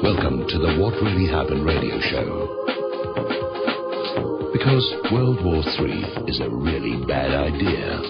Welcome to the What Really Happened radio show. Because World War III is a really bad idea.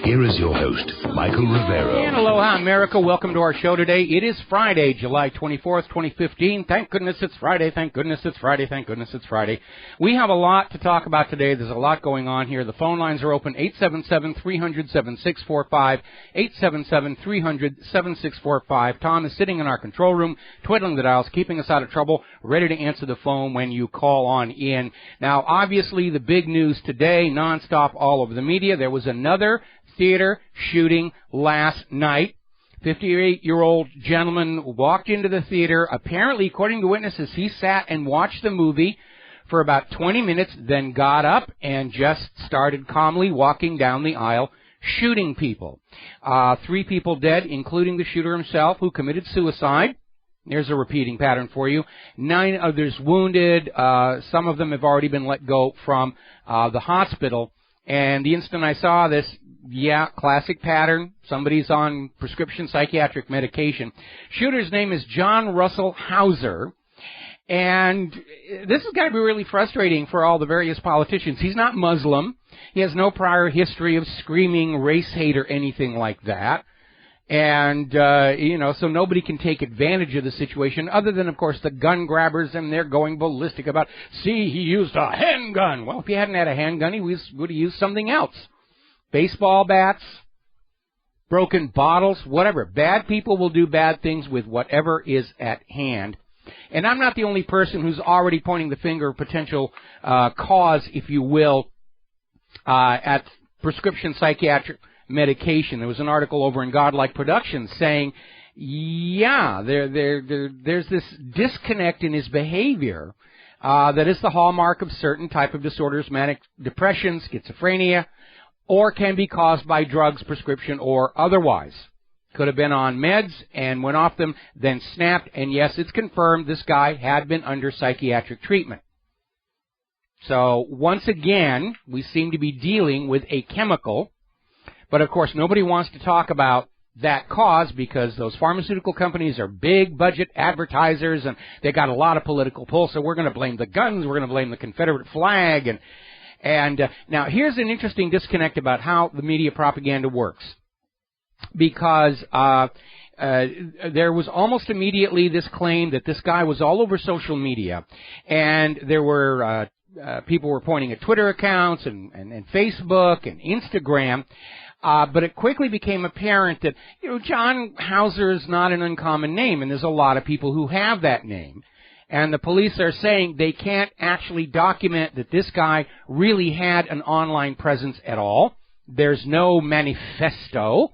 Here is your host, Michael Rivero. And aloha, America. Welcome to our show today. It is Friday, July 24th, 2015. Thank goodness it's Friday. Thank goodness it's Friday. Thank goodness it's Friday. We have a lot to talk about today. There's a lot going on here. The phone lines are open, 877-300-7645, 877-300-7645. Tom is sitting in our control room, twiddling the dials, keeping us out of trouble, ready to answer the phone when you call on in. Now, obviously, the big news today, nonstop all over the media, there was another theater shooting last night. 58-year-old gentleman walked into the theater. Apparently, according to witnesses, he sat and watched the movie for about 20 minutes, then got up and just started calmly walking down the aisle, shooting people. 3 people dead, including the shooter himself, who committed suicide. There's a repeating pattern for you. 9 others wounded. Some of them have already been let go from the hospital. And the instant I saw this, classic pattern. Somebody's on prescription psychiatric medication. Shooter's name is John Russell Hauser. And this has got to be really frustrating for all the various politicians. He's not Muslim. He has no prior history of screaming race hate or anything like that. And, so nobody can take advantage of the situation other than, of course, the gun grabbers, and they're going ballistic about, see, he used a handgun. Well, if he hadn't had a handgun, he would have used something else. Baseball bats, broken bottles, whatever. Bad people will do bad things with whatever is at hand. And I'm not the only person who's already pointing the finger of potential cause, if you will, at prescription psychiatric medication. There was an article over in Godlike Productions saying, there's this disconnect in his behavior that is the hallmark of certain type of disorders, manic depression, schizophrenia, or can be caused by drugs, prescription, or otherwise. Could have been on meds and went off them, then snapped, and yes, it's confirmed this guy had been under psychiatric treatment. So, once again, we seem to be dealing with a chemical. But, of course, nobody wants to talk about that cause because those pharmaceutical companies are big budget advertisers and they got a lot of political pull. So we're going to blame the guns. We're going to blame the Confederate flag. And now here's an interesting disconnect about how the media propaganda works. Because there was almost immediately this claim that this guy was all over social media. And there were people were pointing at Twitter accounts and Facebook and Instagram. But it quickly became apparent that, John Hauser is not an uncommon name, and there's a lot of people who have that name. And the police are saying they can't actually document that this guy really had an online presence at all. There's no manifesto,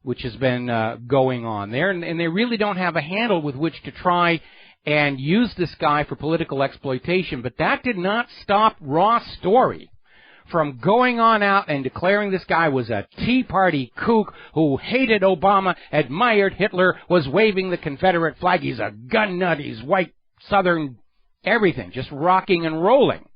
which has been going on there, and they really don't have a handle with which to try and use this guy for political exploitation. But that did not stop Raw Story from going on out and declaring this guy was a Tea Party kook who hated Obama, admired Hitler, was waving the Confederate flag. He's a gun nut. He's white, Southern, everything, just rocking and rolling.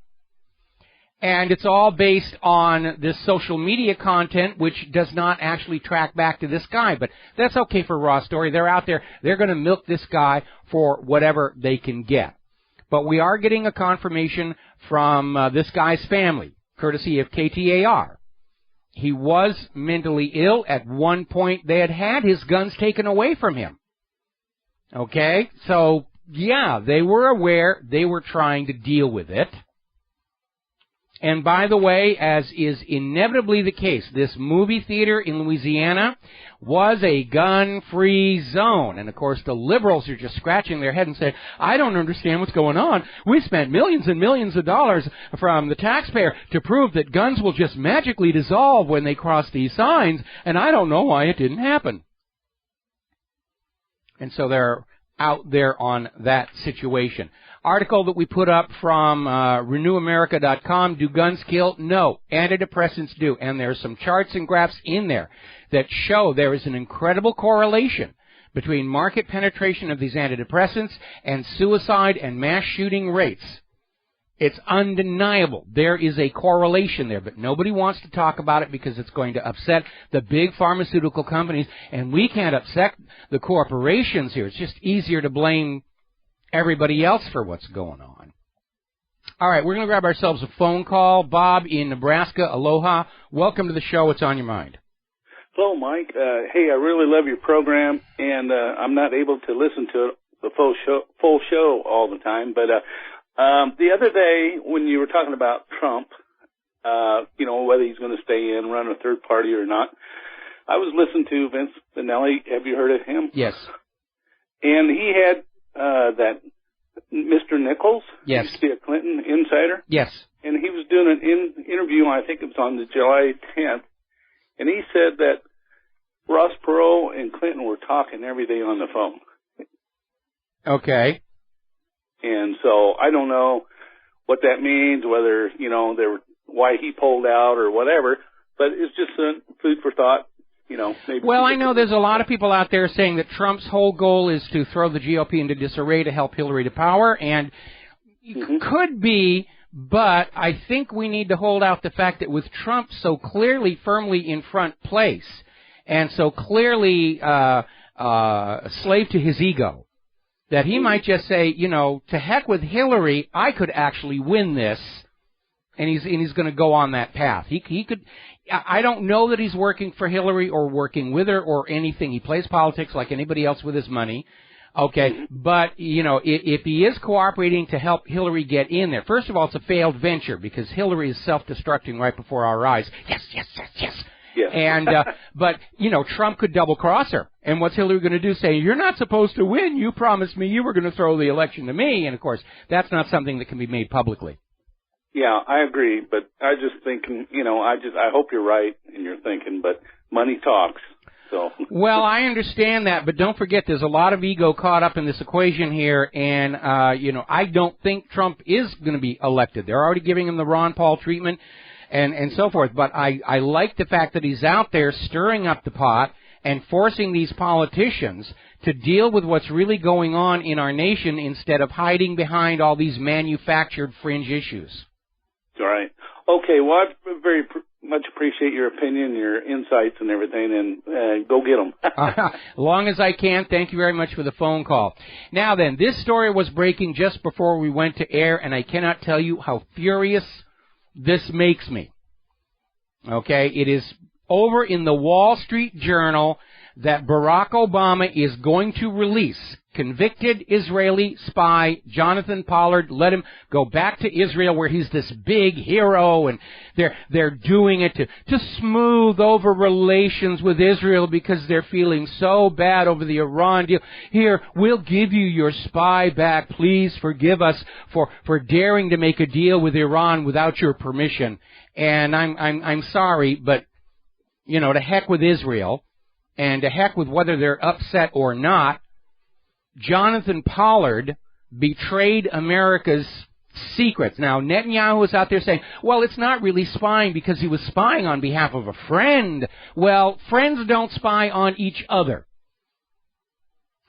And it's all based on this social media content, which does not actually track back to this guy. But that's okay for Raw Story. They're out there. They're going to milk this guy for whatever they can get. But we are getting a confirmation from this guy's family, courtesy of KTAR. He was mentally ill. At one point, they had his guns taken away from him. Okay? So, they were aware. They were trying to deal with it. And by the way, as is inevitably the case, this movie theater in Louisiana was a gun-free zone. And, of course, the liberals are just scratching their head and saying, I don't understand what's going on. We spent millions and millions of dollars from the taxpayer to prove that guns will just magically dissolve when they cross these signs, and I don't know why it didn't happen. And so they're out there on that situation. Article that we put up from RenewAmerica.com, do guns kill? No, antidepressants do. And there's some charts and graphs in there that show there is an incredible correlation between market penetration of these antidepressants and suicide and mass shooting rates. It's undeniable. There is a correlation there, but nobody wants to talk about it because it's going to upset the big pharmaceutical companies, and we can't upset the corporations here. It's just easier to blame everybody else for what's going on. All right, we're going to grab ourselves a phone call. Bob in Nebraska, aloha. Welcome to the show. What's on your mind? Hello, Mike. Hey, I really love your program, and I'm not able to listen to the full show all the time, but the other day when you were talking about Trump, whether he's going to stay in, run a third party or not, I was listening to Vincent Finelli. Have you heard of him? Yes. And he had that Mr. Nichols. Yes. He used to be a Clinton insider. Yes. And he was doing an interview, I think it was on the July 10th, and he said that Ross Perot and Clinton were talking every day on the phone. Okay. And so I don't know what that means, whether, why he pulled out or whatever, but it's just food for thought, maybe. Well, I know there's a lot of people out there saying that Trump's whole goal is to throw the GOP into disarray to help Hillary to power, and could be, but I think we need to hold out the fact that with Trump so clearly, firmly in front place, and so clearly slave to his ego, that he might just say, to heck with Hillary, I could actually win this, and he's going to go on that path. He could. I don't know that he's working for Hillary or working with her or anything. He plays politics like anybody else with his money. Okay, but, if he is cooperating to help Hillary get in there, first of all, it's a failed venture because Hillary is self-destructing right before our eyes. Yes. Yeah. And, but, Trump could double-cross her. And what's Hillary going to do? Say, you're not supposed to win. You promised me you were going to throw the election to me. And, of course, that's not something that can be made publicly. Yeah, I agree. But I just thinking, I hope you're right in your thinking, but money talks. So. Well, I understand that, but don't forget there's a lot of ego caught up in this equation here. And, I don't think Trump is going to be elected. They're already giving him the Ron Paul treatment. And so forth. But I like the fact that he's out there stirring up the pot and forcing these politicians to deal with what's really going on in our nation instead of hiding behind all these manufactured fringe issues. All right. Okay, well, I very much appreciate your opinion, your insights and everything, and go get them. As long as I can. Thank you very much for the phone call. Now then, this story was breaking just before we went to air, and I cannot tell you how furious this makes me. Okay, it is over in the Wall Street Journal that Barack Obama is going to release convicted Israeli spy Jonathan Pollard. Let him go back to Israel where he's this big hero, and they're doing it to smooth over relations with Israel because they're feeling so bad over the Iran deal. Here, we'll give you your spy back. Please forgive us for daring to make a deal with Iran without your permission. And I'm sorry, but to heck with Israel, and to heck with whether they're upset or not. Jonathan Pollard betrayed America's secrets. Now, Netanyahu is out there saying, well, it's not really spying because he was spying on behalf of a friend. Well, friends don't spy on each other.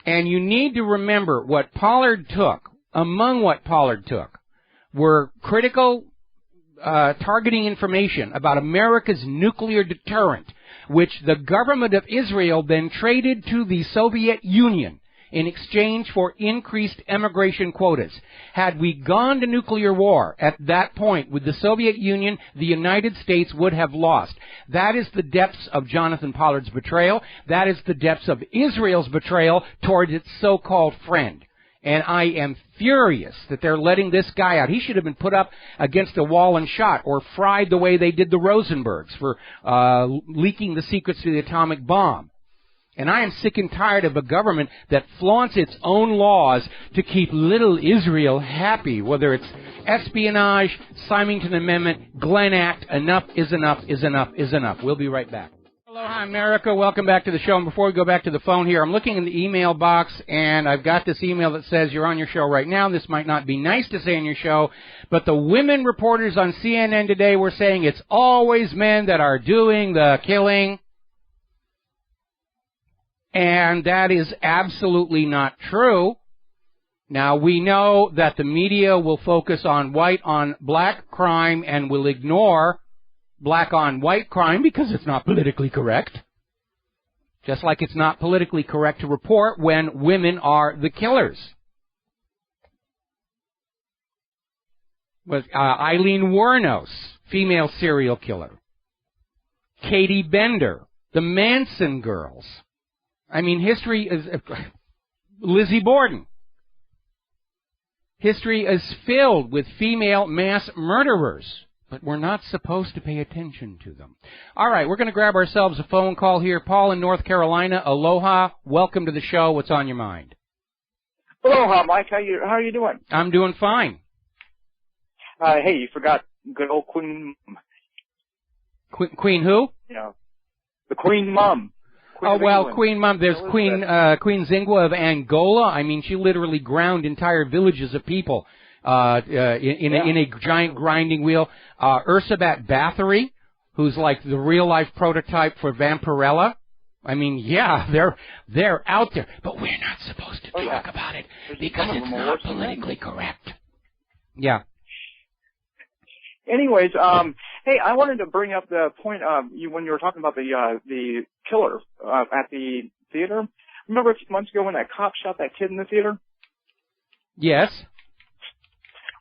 And you need to remember what Pollard took, among what Pollard took, were critical targeting information about America's nuclear deterrent, which the government of Israel then traded to the Soviet Union in exchange for increased immigration quotas. Had we gone to nuclear war at that point with the Soviet Union, the United States would have lost. That is the depths of Jonathan Pollard's betrayal. That is the depths of Israel's betrayal towards its so-called friend. And I am furious that they're letting this guy out. He should have been put up against a wall and shot, or fried the way they did the Rosenbergs for leaking the secrets to the atomic bomb. And I am sick and tired of a government that flaunts its own laws to keep little Israel happy, whether it's espionage, Symington Amendment, Glenn Act. Enough is enough is enough is enough. We'll be right back. Aloha, America. Welcome back to the show. And before we go back to the phone here, I'm looking in the email box, and I've got this email that says you're on your show right now. This might not be nice to say on your show, but the women reporters on CNN today were saying it's always men that are doing the killing. And that is absolutely not true. Now, we know that the media will focus on white on black crime and will ignore black on white crime because it's not politically correct. Just like it's not politically correct to report when women are the killers. With Eileen Wuornos, female serial killer. Katie Bender, the Manson girls. I mean, history is... Lizzie Borden. History is filled with female mass murderers, but we're not supposed to pay attention to them. All right, we're going to grab ourselves a phone call here. Paul in North Carolina, aloha. Welcome to the show. What's on your mind? Aloha, Mike. How are you doing? I'm doing fine. Hey, you forgot good old Queen. Queen who? You know, the Queen Mum. Queen Mum. There's Queen Zingwa of Angola. I mean, she literally ground entire villages of people in a giant grinding wheel. Ursabat Bathory, who's like the real life prototype for Vampirella. I mean, yeah, they're out there, but we're not supposed to talk about it because it's not politically correct. Yeah. Anyways, hey, I wanted to bring up the point when you were talking about the killer at the theater. Remember a few months ago when that cop shot that kid in the theater? Yes.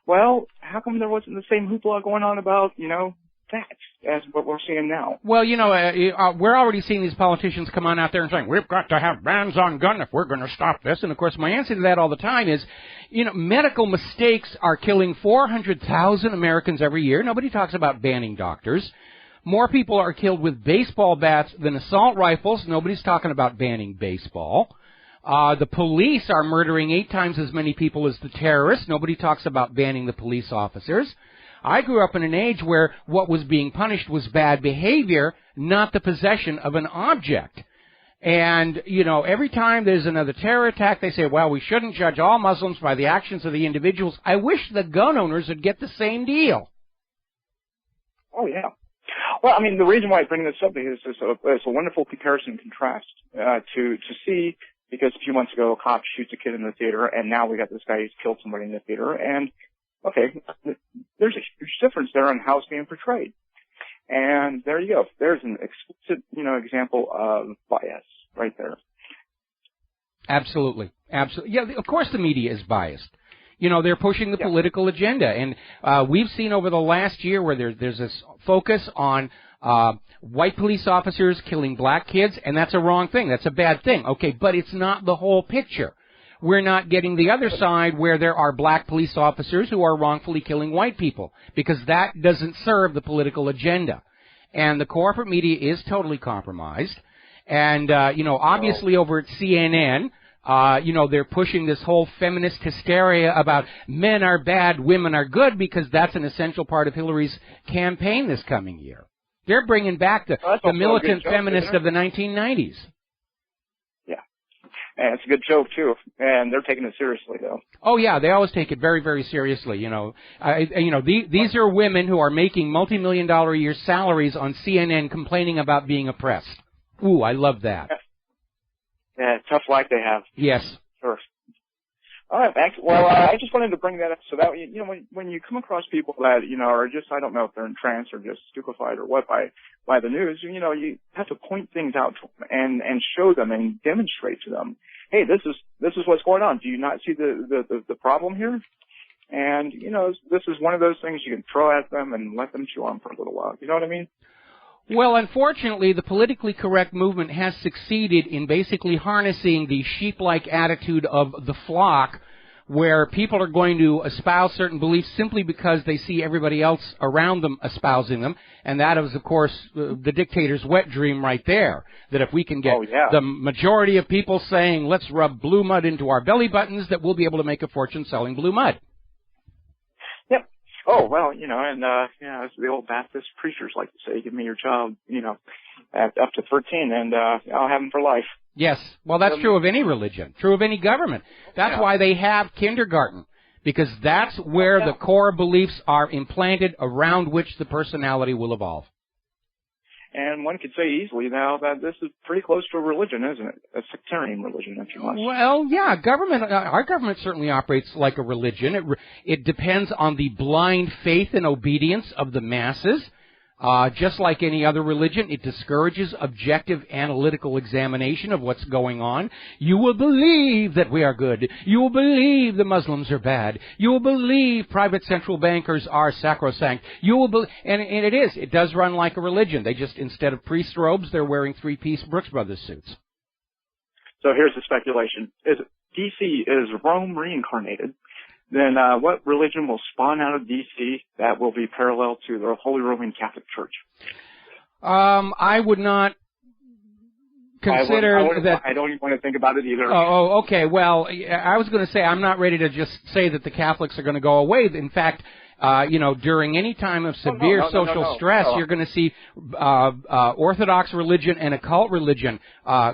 Well, how come there wasn't the same hoopla going on about, that as what we're seeing now? Well, we're already seeing these politicians come on out there and saying, we've got to have bans on gun if we're going to stop this. And, of course, my answer to that all the time is, medical mistakes are killing 400,000 Americans every year. Nobody talks about banning doctors. More people are killed with baseball bats than assault rifles. Nobody's talking about banning baseball. The police are murdering 8 times as many people as the terrorists. Nobody talks about banning the police officers. I grew up in an age where what was being punished was bad behavior, not the possession of an object. And, every time there's another terror attack, they say, well, we shouldn't judge all Muslims by the actions of the individuals. I wish the gun owners would get the same deal. Oh, yeah. Well, I mean, the reason why I bring this up is it's a wonderful comparison and contrast to see, because a few months ago a cop shoots a kid in the theater, and now we got this guy who's killed somebody in the theater, and okay, there's a huge difference there on how it's being portrayed. And there you go. There's an explicit, example of bias right there. Absolutely. Absolutely. Yeah, of course the media is biased. They're pushing the political agenda. And we've seen over the last year where there's this focus on white police officers killing black kids, and that's a wrong thing. That's a bad thing. Okay, but it's not the whole picture. We're not getting the other side where there are black police officers who are wrongfully killing white people, because that doesn't serve the political agenda. And the corporate media is totally compromised. And, obviously over at CNN, they're pushing this whole feminist hysteria about men are bad, women are good, because that's an essential part of Hillary's campaign this coming year. They're bringing back the militant feminist of the 1990s. And it's a good joke, too. And they're taking it seriously, though. Oh, yeah. They always take it very, very seriously, These are women who are making multi-million-dollar-a-year salaries on CNN complaining about being oppressed. Ooh, I love that. Yeah, tough life they have. Yes. Sure. All right, thanks. Well, I just wanted to bring that up so that, when you come across people that, are just, I don't know if they're in trance or just stupefied or what by the news, you have to point things out to them and show them and demonstrate to them, hey, this is what's going on. Do you not see the problem here? And, this is one of those things you can throw at them and let them chew on for a little while. You know what I mean? Well, unfortunately, the politically correct movement has succeeded in basically harnessing the sheep-like attitude of the flock, where people are going to espouse certain beliefs simply because they see everybody else around them espousing them. And that is, of course, the dictator's wet dream right there, that if we can get the majority of people saying, let's rub blue mud into our belly buttons, that we'll be able to make a fortune selling blue mud. Yep. Oh, well, as the old Baptist preachers like to say, give me your child, up to 13, and I'll have him for life. Yes. Well, that's true of any religion, true of any government. That's why they have kindergarten, because that's where the core beliefs are implanted around which the personality will evolve. And one could say easily now that this is pretty close to a religion, isn't it? A sectarian religion, if you must. Well, yeah, our government certainly operates like a religion. It depends on the blind faith and obedience of the masses. Just like any other religion, it discourages objective analytical examination of what's going on. You will believe that we are good. You will believe the Muslims are bad. You will believe private central bankers are sacrosanct. You will and it is. It does run like a religion. They just, instead of priest robes, they're wearing three-piece Brooks Brothers suits. So here's the speculation. D.C. is Rome reincarnated. Then what religion will spawn out of D.C. that will be parallel to the Holy Roman Catholic Church? I would not consider that. I don't even want to think about it either. Oh, okay. Well, I was going to say I'm not ready to just say that the Catholics are going to go away. In fact, during any time of severe social stress, you're going to see Orthodox religion and occult religion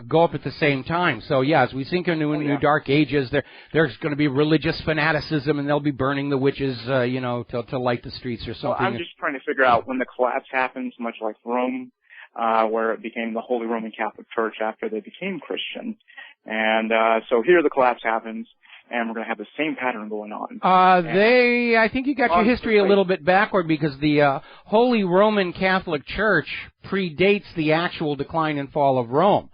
go up at the same time. So, yeah, as we sink into new dark ages, there's going to be religious fanaticism, and they'll be burning the witches, to light the streets or something. Well, I'm just trying to figure out when the collapse happens, much like Rome, where it became the Holy Roman Catholic Church after they became Christian. And so here the collapse happens. And we're going to have the same pattern going on. I think you got your history a little bit backward, because the Holy Roman Catholic Church predates the actual decline and fall of Rome.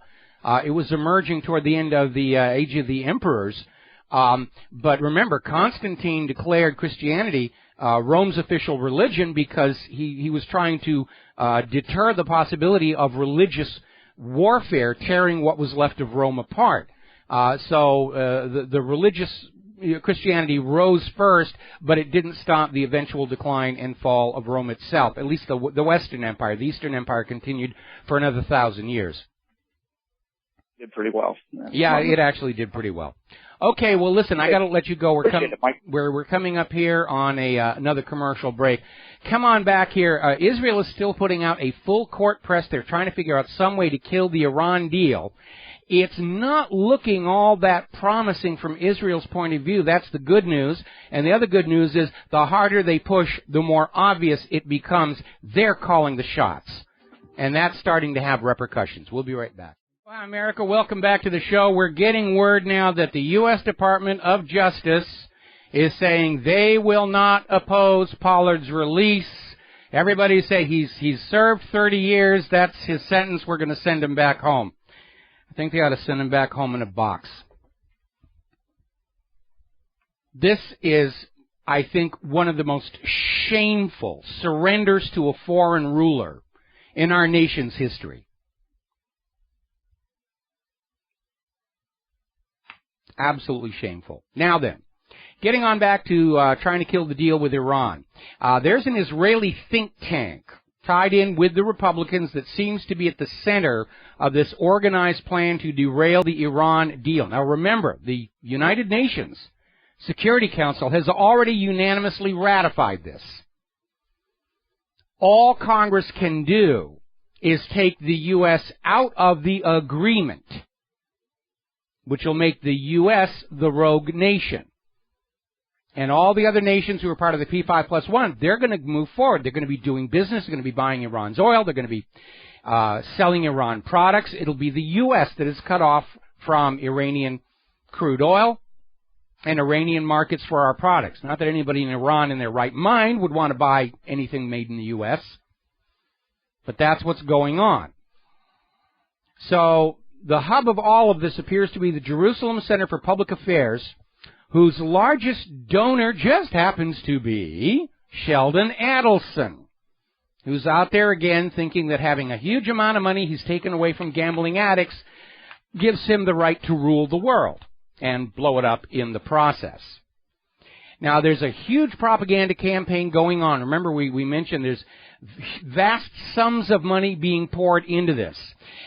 It was emerging toward the end of the age of the emperors. But remember, Constantine declared Christianity Rome's official religion because he was trying to deter the possibility of religious warfare tearing what was left of Rome apart. So the religious Christianity rose first, but it didn't stop the eventual decline and fall of Rome itself. At least the Western Empire. The Eastern Empire continued for another 1,000 years. Did pretty well. Yeah, it actually did pretty well. Okay, well, listen, I got to let you go. We're coming up here on another commercial break. Come on back here. Israel is still putting out a full court press. They're trying to figure out some way to kill the Iran deal. It's not looking all that promising from Israel's point of view. That's the good news. And the other good news is the harder they push, the more obvious it becomes they're calling the shots. And that's starting to have repercussions. We'll be right back. Well, America, welcome back to the show. We're getting word now that the U.S. Department of Justice is saying they will not oppose Pollard's release. Everybody say he's served 30 years. That's his sentence. We're going to send him back home. I think they ought to send him back home in a box. This is, I think, one of the most shameful surrenders to a foreign ruler in our nation's history. Absolutely shameful. Now then, getting on back to trying to kill the deal with Iran. There's an Israeli think tank tied in with the Republicans that seems to be at the center of this organized plan to derail the Iran deal. Now remember, the United Nations Security Council has already unanimously ratified this. All Congress can do is take the U.S. out of the agreement, which will make the U.S. the rogue nation. And all the other nations who are part of the P5+1, they're going to move forward. They're going to be doing business. They're going to be buying Iran's oil. They're going to be selling Iran products. It'll be the U.S. that is cut off from Iranian crude oil and Iranian markets for our products. Not that anybody in Iran in their right mind would want to buy anything made in the U.S., but that's what's going on. So the hub of all of this appears to be the Jerusalem Center for Public Affairs, whose largest donor just happens to be Sheldon Adelson, who's out there again thinking that having a huge amount of money he's taken away from gambling addicts gives him the right to rule the world and blow it up in the process. Now, there's a huge propaganda campaign going on. Remember, we mentioned there's vast sums of money being poured into this.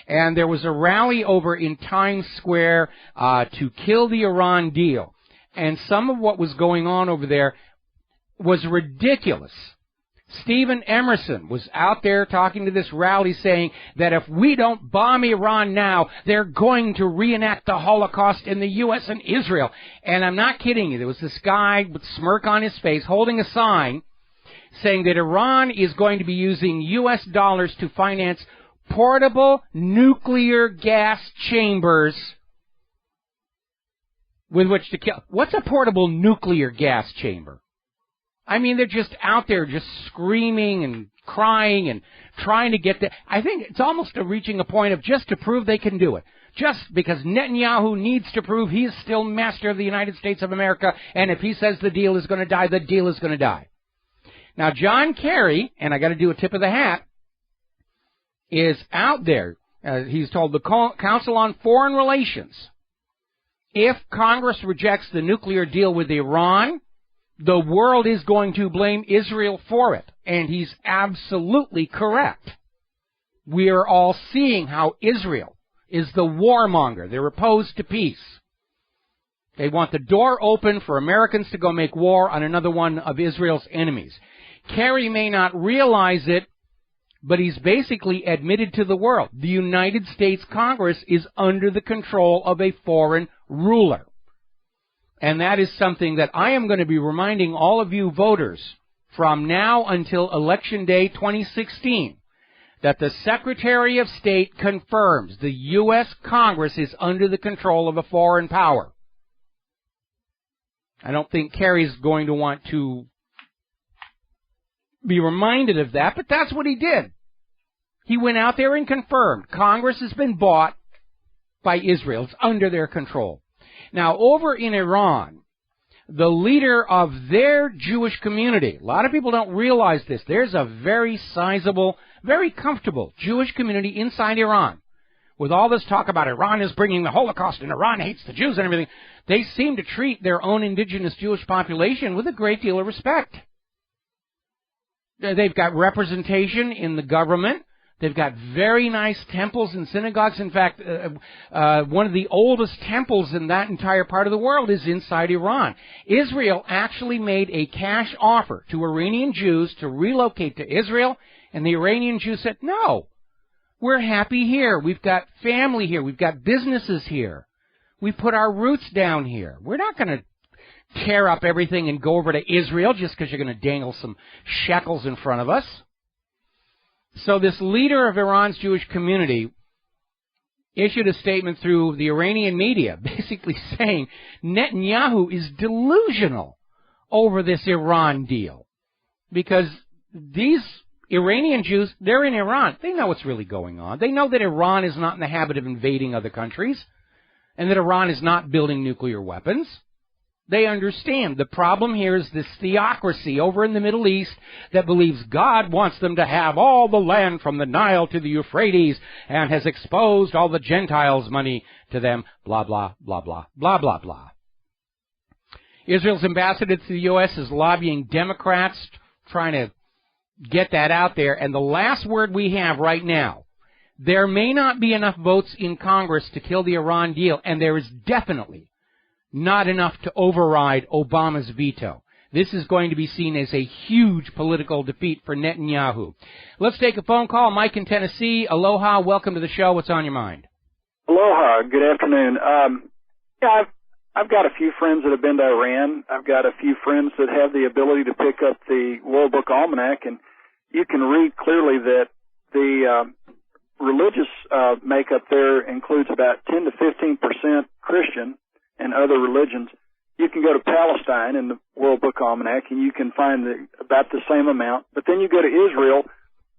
And there was a rally over in Times Square to kill the Iran deal. And some of what was going on over there was ridiculous. Stephen Emerson was out there talking to this rally saying that if we don't bomb Iran now, they're going to reenact the Holocaust in the U.S. and Israel. And I'm not kidding you. There was this guy with a smirk on his face holding a sign saying that Iran is going to be using U.S. dollars to finance portable nuclear gas chambers with which to kill. What's a portable nuclear gas chamber? I mean, they're just out there just screaming and crying and trying to get there. I think it's almost reaching a point of just to prove they can do it. Just because Netanyahu needs to prove he is still master of the United States of America, and if he says the deal is going to die, the deal is going to die. Now, John Kerry, and I got to do a tip of the hat, is out there. He's told the Council on Foreign Relations, if Congress rejects the nuclear deal with Iran, the world is going to blame Israel for it. And he's absolutely correct. We are all seeing how Israel is the warmonger. They're opposed to peace. They want the door open for Americans to go make war on another one of Israel's enemies. Kerry may not realize it, but he's basically admitted to the world. The United States Congress is under the control of a foreign ruler. And that is something that I am going to be reminding all of you voters from now until Election Day 2016, that the Secretary of State confirms the U.S. Congress is under the control of a foreign power. I don't think Kerry's going to want to be reminded of that, but that's what he did. He went out there and confirmed Congress has been bought by Israel. It's under their control. Now, over in Iran, the leader of their Jewish community, a lot of people don't realize this, there's a very sizable, very comfortable Jewish community inside Iran. With all this talk about Iran is bringing the Holocaust and Iran hates the Jews and everything, they seem to treat their own indigenous Jewish population with a great deal of respect. They've got representation in the government. They've got very nice temples and synagogues. In fact, one of the oldest temples in that entire part of the world is inside Iran. Israel actually made a cash offer to Iranian Jews to relocate to Israel, and the Iranian Jews said, no, we're happy here. We've got family here. We've got businesses here. We put our roots down here. We're not going to tear up everything and go over to Israel just because you're going to dangle some shekels in front of us. So this leader of Iran's Jewish community issued a statement through the Iranian media basically saying Netanyahu is delusional over this Iran deal because these Iranian Jews, they're in Iran. They know what's really going on. They know that Iran is not in the habit of invading other countries and that Iran is not building nuclear weapons. They understand. The problem here is this theocracy over in the Middle East that believes God wants them to have all the land from the Nile to the Euphrates and has exposed all the Gentiles' money to them, blah, blah, blah, blah, blah, blah, blah. Israel's ambassador to the U.S. is lobbying Democrats, trying to get that out there. And the last word we have right now, there may not be enough votes in Congress to kill the Iran deal, and there is definitely not enough to override Obama's veto. This is going to be seen as a huge political defeat for Netanyahu. Let's take a phone call. Mike in Tennessee. Aloha. Welcome to the show. What's on your mind? Aloha. Good afternoon. I've got a few friends that have been to Iran. I've got a few friends that have the ability to pick up the World Book Almanac, and you can read clearly that the religious makeup there includes about 10 to 15% Christian and other religions. You can go to Palestine in the World Book Almanac, and you can find about the same amount. But then you go to Israel,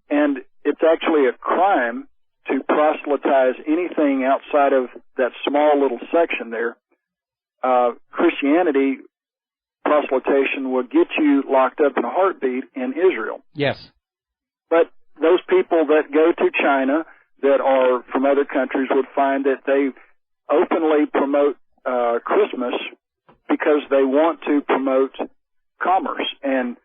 and it's actually a crime to proselytize anything outside of that small little section there. Christianity proselytation will get you locked up in a heartbeat in Israel. Yes. But those people that go to China that are from other countries would find that they openly promote Christmas because they want to promote commerce. And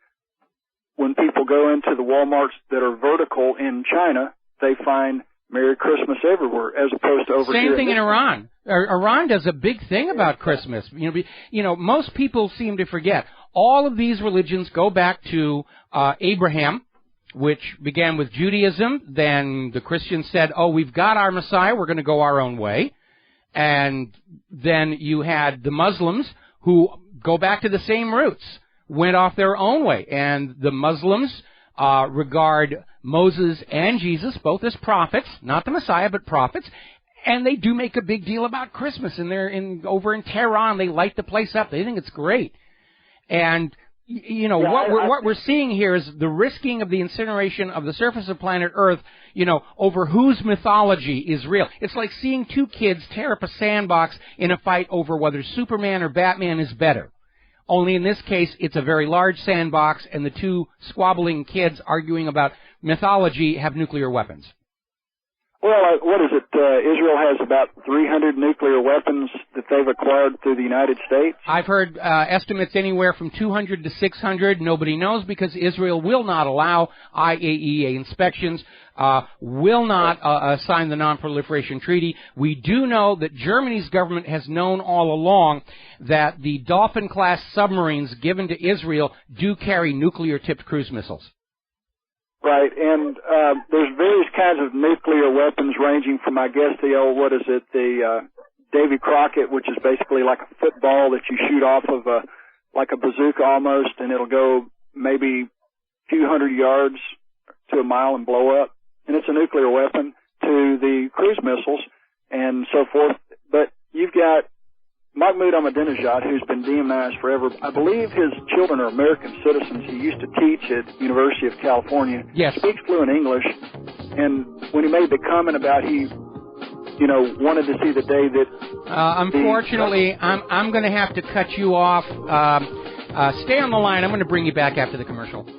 when people go into the Walmarts that are vertical in China, they find Merry Christmas everywhere, as opposed to over here. Same thing in Iran. Iran does a big thing about Christmas. Most people seem to forget. All of these religions go back to Abraham, which began with Judaism. Then the Christians said, oh, we've got our Messiah, we're going to go our own way. And then you had the Muslims who go back to the same roots, went off their own way. And the Muslims regard Moses and Jesus, both as prophets, not the Messiah, but prophets. And they do make a big deal about Christmas, and they're over in Tehran. They light the place up. They think it's great. And you know, what we're seeing here is the risking of the incineration of the surface of planet Earth, you know, over whose mythology is real. It's like seeing two kids tear up a sandbox in a fight over whether Superman or Batman is better. Only in this case, it's a very large sandbox, and the two squabbling kids arguing about mythology have nuclear weapons. Well, what is it? Israel has about 300 nuclear weapons that they've acquired through the United States. I've heard estimates anywhere from 200 to 600. Nobody knows because Israel will not allow IAEA inspections, will not sign the Non-Proliferation Treaty. We do know that Germany's government has known all along that the Dolphin-class submarines given to Israel do carry nuclear-tipped cruise missiles. Right, and there's various kinds of nuclear weapons ranging from, I guess, the old, the Davy Crockett, which is basically like a football that you shoot off of like a bazooka almost, and it'll go maybe a few hundred yards to a mile and blow up, and it's a nuclear weapon, to the cruise missiles and so forth. But you've got Mahmoud Ahmadinejad, who's been demonized forever. I believe his children are American citizens. He used to teach at University of California. Yes. Speaks fluent English. And when he made the comment about he, you know, wanted to see the day that... unfortunately, I'm going to have to cut you off. Stay on the line. I'm going to bring you back after the commercial.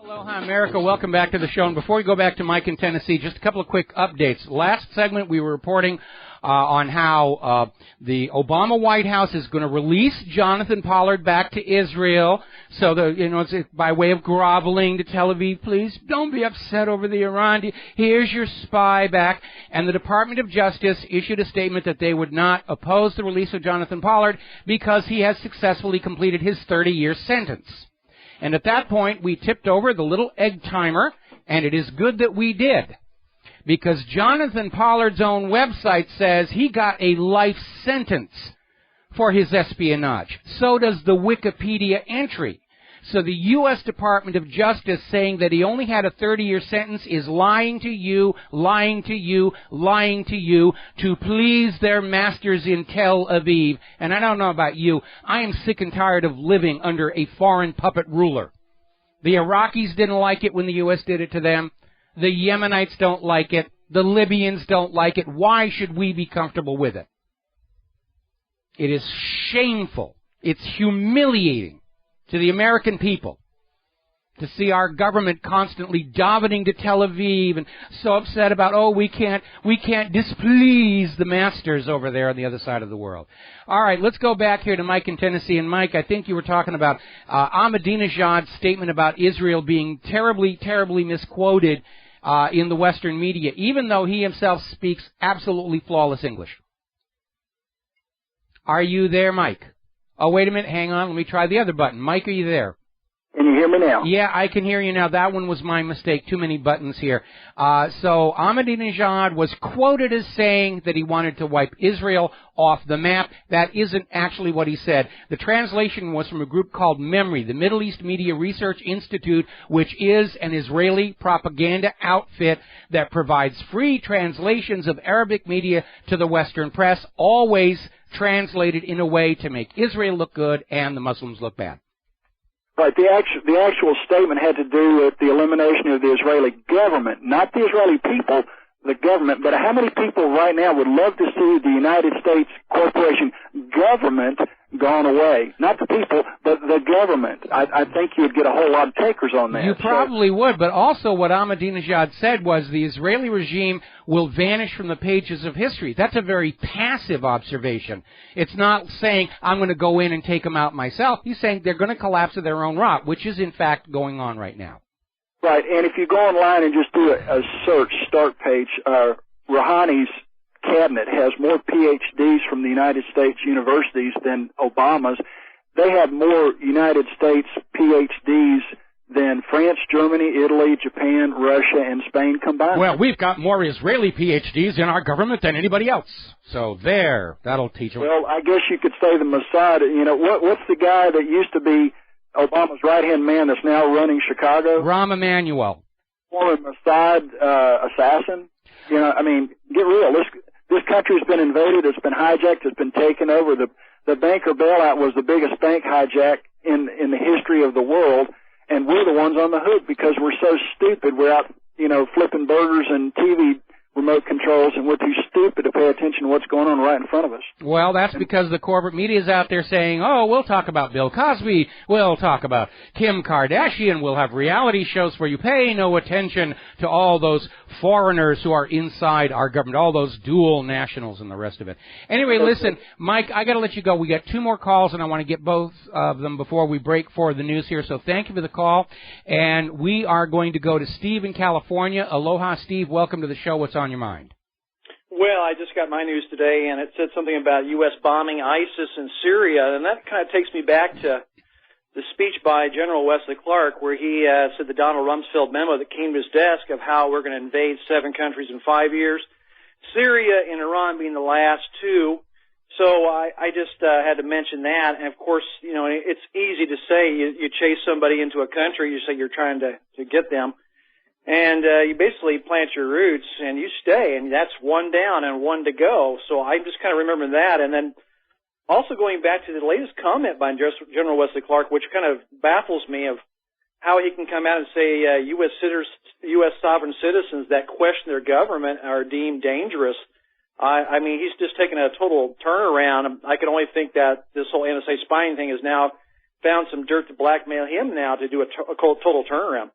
Aloha, America. Welcome back to the show. And before we go back to Mike in Tennessee, just a couple of quick updates. Last segment, we were reporting on how the Obama White House is going to release Jonathan Pollard back to Israel. So, it's by way of groveling to Tel Aviv, please don't be upset over the Iran deal. Here's your spy back. And the Department of Justice issued a statement that they would not oppose the release of Jonathan Pollard because he has successfully completed his 30-year sentence. And at that point, we tipped over the little egg timer, and it is good that we did. Because Jonathan Pollard's own website says he got a life sentence for his espionage. So does the Wikipedia entry. So the U.S. Department of Justice saying that he only had a 30-year sentence is lying to you, lying to you, lying to you to please their masters in Tel Aviv. And I don't know about you, I am sick and tired of living under a foreign puppet ruler. The Iraqis didn't like it when the U.S. did it to them. The Yemenites don't like it. The Libyans don't like it. Why should we be comfortable with it? It is shameful. It's humiliating to the American people to see our government constantly davening to Tel Aviv and so upset about, we can't displease the masters over there on the other side of the world. All right, let's go back here to Mike in Tennessee. And Mike, I think you were talking about Ahmadinejad's statement about Israel being terribly, terribly misquoted in the Western media, even though he himself speaks absolutely flawless English. Are you there, Mike? Oh, wait a minute. Hang on. Let me try the other button. Mike, are you there? Can you hear me now? Yeah, I can hear you now. That one was my mistake. Too many buttons here. So Ahmadinejad was quoted as saying that he wanted to wipe Israel off the map. That isn't actually what he said. The translation was from a group called MEMRI, the Middle East Media Research Institute, which is an Israeli propaganda outfit that provides free translations of Arabic media to the Western press, always translated in a way to make Israel look good and the Muslims look bad. Right. The actual statement had to do with the elimination of the Israeli government, not the Israeli people, the government. But how many people right now would love to see the United States corporation government gone away? Not the people, but the government. I think you'd get a whole lot of takers on that. You probably would, but also what Ahmadinejad said was the Israeli regime will vanish from the pages of history. That's a very passive observation. It's not saying, I'm going to go in and take them out myself. He's saying they're going to collapse of their own rot, which is in fact going on right now. Right, and if you go online and just do a search, start page, Rouhani's cabinet has more PhDs from the United States universities than Obama's. They have more United States PhDs than France, Germany, Italy, Japan, Russia, and Spain combined. Well, we've got more Israeli PhDs in our government than anybody else. So there, that'll teach them. Well, I guess you could say the Mossad. What's the guy that used to be Obama's right-hand man that's now running Chicago? Rahm Emanuel. former Mossad assassin? You know, I mean, get real. This country's been invaded. It's been hijacked. It's been taken over. The banker bailout was the biggest bank hijack in the history of the world, and we're the ones on the hook because we're so stupid. We're out, you know, flipping burgers and TV remote controls, and we're too stupid to pay attention to what's going on right in front of us. Well, that's because the corporate media is out there saying, oh, we'll talk about Bill Cosby, we'll talk about Kim Kardashian, we'll have reality shows where you pay no attention to all those foreigners who are inside our government, all those dual nationals and the rest of it. Anyway, listen, Mike, I got to let you go. We got 2 more calls, and I want to get both of them before we break for the news here. So thank you for the call, and we are going to go to Steve in California. Aloha, Steve. Welcome to the show. What's on your mind? Well, I just got my news today, and it said something about U.S. bombing ISIS in Syria, and that kind of takes me back to the speech by General Wesley Clark, where he said the Donald Rumsfeld memo that came to his desk of how we're going to invade 7 countries in 5 years, Syria and Iran being the last 2. So I just had to mention that, and of course, you know, it's easy to say you chase somebody into a country, you say you're trying to get them, and you basically plant your roots and you stay, and that's 1 down and 1 to go. So I just kind of remember that, and then also going back to the latest comment by General Wesley Clark, which kind of baffles me of how he can come out and say U.S. sovereign citizens that question their government are deemed dangerous. I mean, he's just taken a total turnaround. I can only think that this whole NSA spying thing has now found some dirt to blackmail him now to do a total turnaround.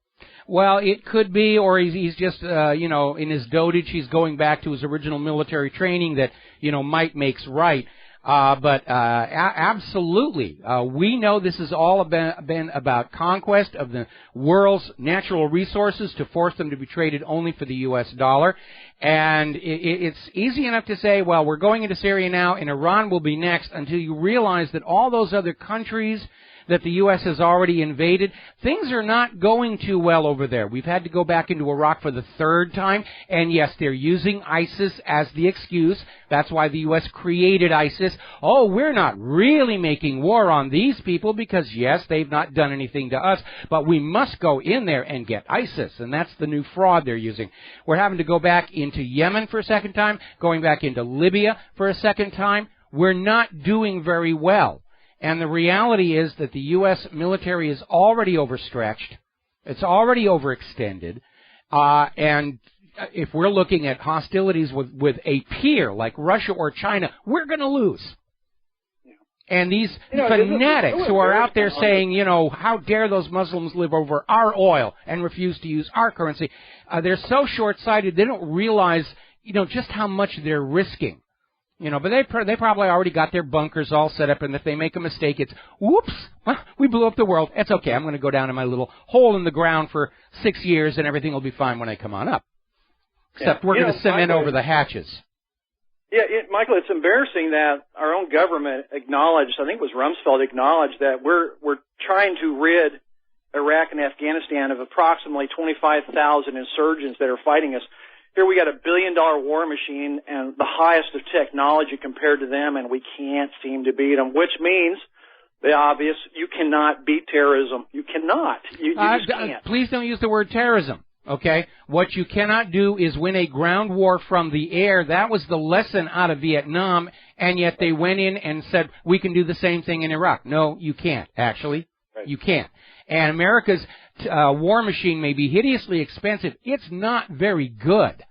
Well, it could be, or he's just, you know, in his dotage, he's going back to his original military training that, you know, might makes right. But absolutely, we know this has all been about conquest of the world's natural resources to force them to be traded only for the U.S. dollar. And it's easy enough to say, well, we're going into Syria now, and Iran will be next, until you realize that all those other countries that the U.S. has already invaded, things are not going too well over there. We've had to go back into Iraq for the 3rd time, and yes, they're using ISIS as the excuse. That's why the U.S. created ISIS. Oh, we're not really making war on these people because, yes, they've not done anything to us, but we must go in there and get ISIS, and that's the new fraud they're using. We're having to go back into Yemen for a 2nd time, going back into Libya for a 2nd time. We're not doing very well. And the reality is that the U.S. military is already overstretched. It's already overextended. And if we're looking at hostilities with a peer like Russia or China, we're going to lose. Yeah. And these fanatics who are out there saying, you know, how dare those Muslims live over our oil and refuse to use our currency, they're so short-sighted they don't realize, you know, just how much they're risking. You know, but they probably already got their bunkers all set up, and if they make a mistake, it's, whoops, well, we blew up the world. It's okay. I'm going to go down in my little hole in the ground for 6 years, and everything will be fine when I come on up. Except we're going to cement over the hatches. Yeah, Michael, it's embarrassing that our own government acknowledged, I think it was Rumsfeld acknowledged, that we're trying to rid Iraq and Afghanistan of approximately 25,000 insurgents that are fighting us. Here we got $1 billion war machine and the highest of technology compared to them, and we can't seem to beat them, which means the obvious, you cannot beat terrorism. You cannot. You just can't. Please don't use the word terrorism, okay? What you cannot do is win a ground war from the air. That was the lesson out of Vietnam, and yet they went in and said, we can do the same thing in Iraq. No, you can't, actually. Right. You can't. And America's war machine may be hideously expensive. It's not very good.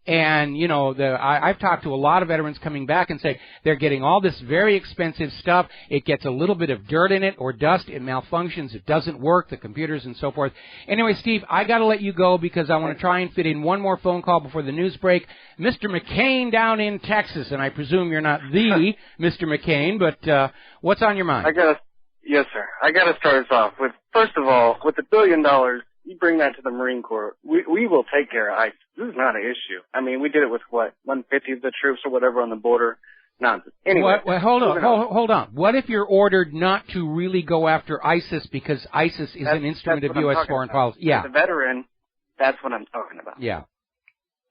And, you know, I've talked to a lot of veterans coming back and say they're getting all this very expensive stuff. It gets a little bit of dirt in it or dust. It malfunctions. It doesn't work, the computers and so forth. Anyway, Steve, I got to let you go because I want to try and fit in one more phone call before the news break. Mr. McCain down in Texas, and I presume you're not the Mr. McCain, but what's on your mind? Yes, sir. I got to start us off with, first of all, with the $1 billion, you bring that to the Marine Corps. We will take care of ISIS. This is not an issue. I mean, we did it with, 150 of the troops or whatever on the border? Nonsense. Anyway. Hold on. What if you're ordered not to really go after ISIS because ISIS is an instrument of U.S. foreign policy? Yeah. As a veteran, that's what I'm talking about. Yeah.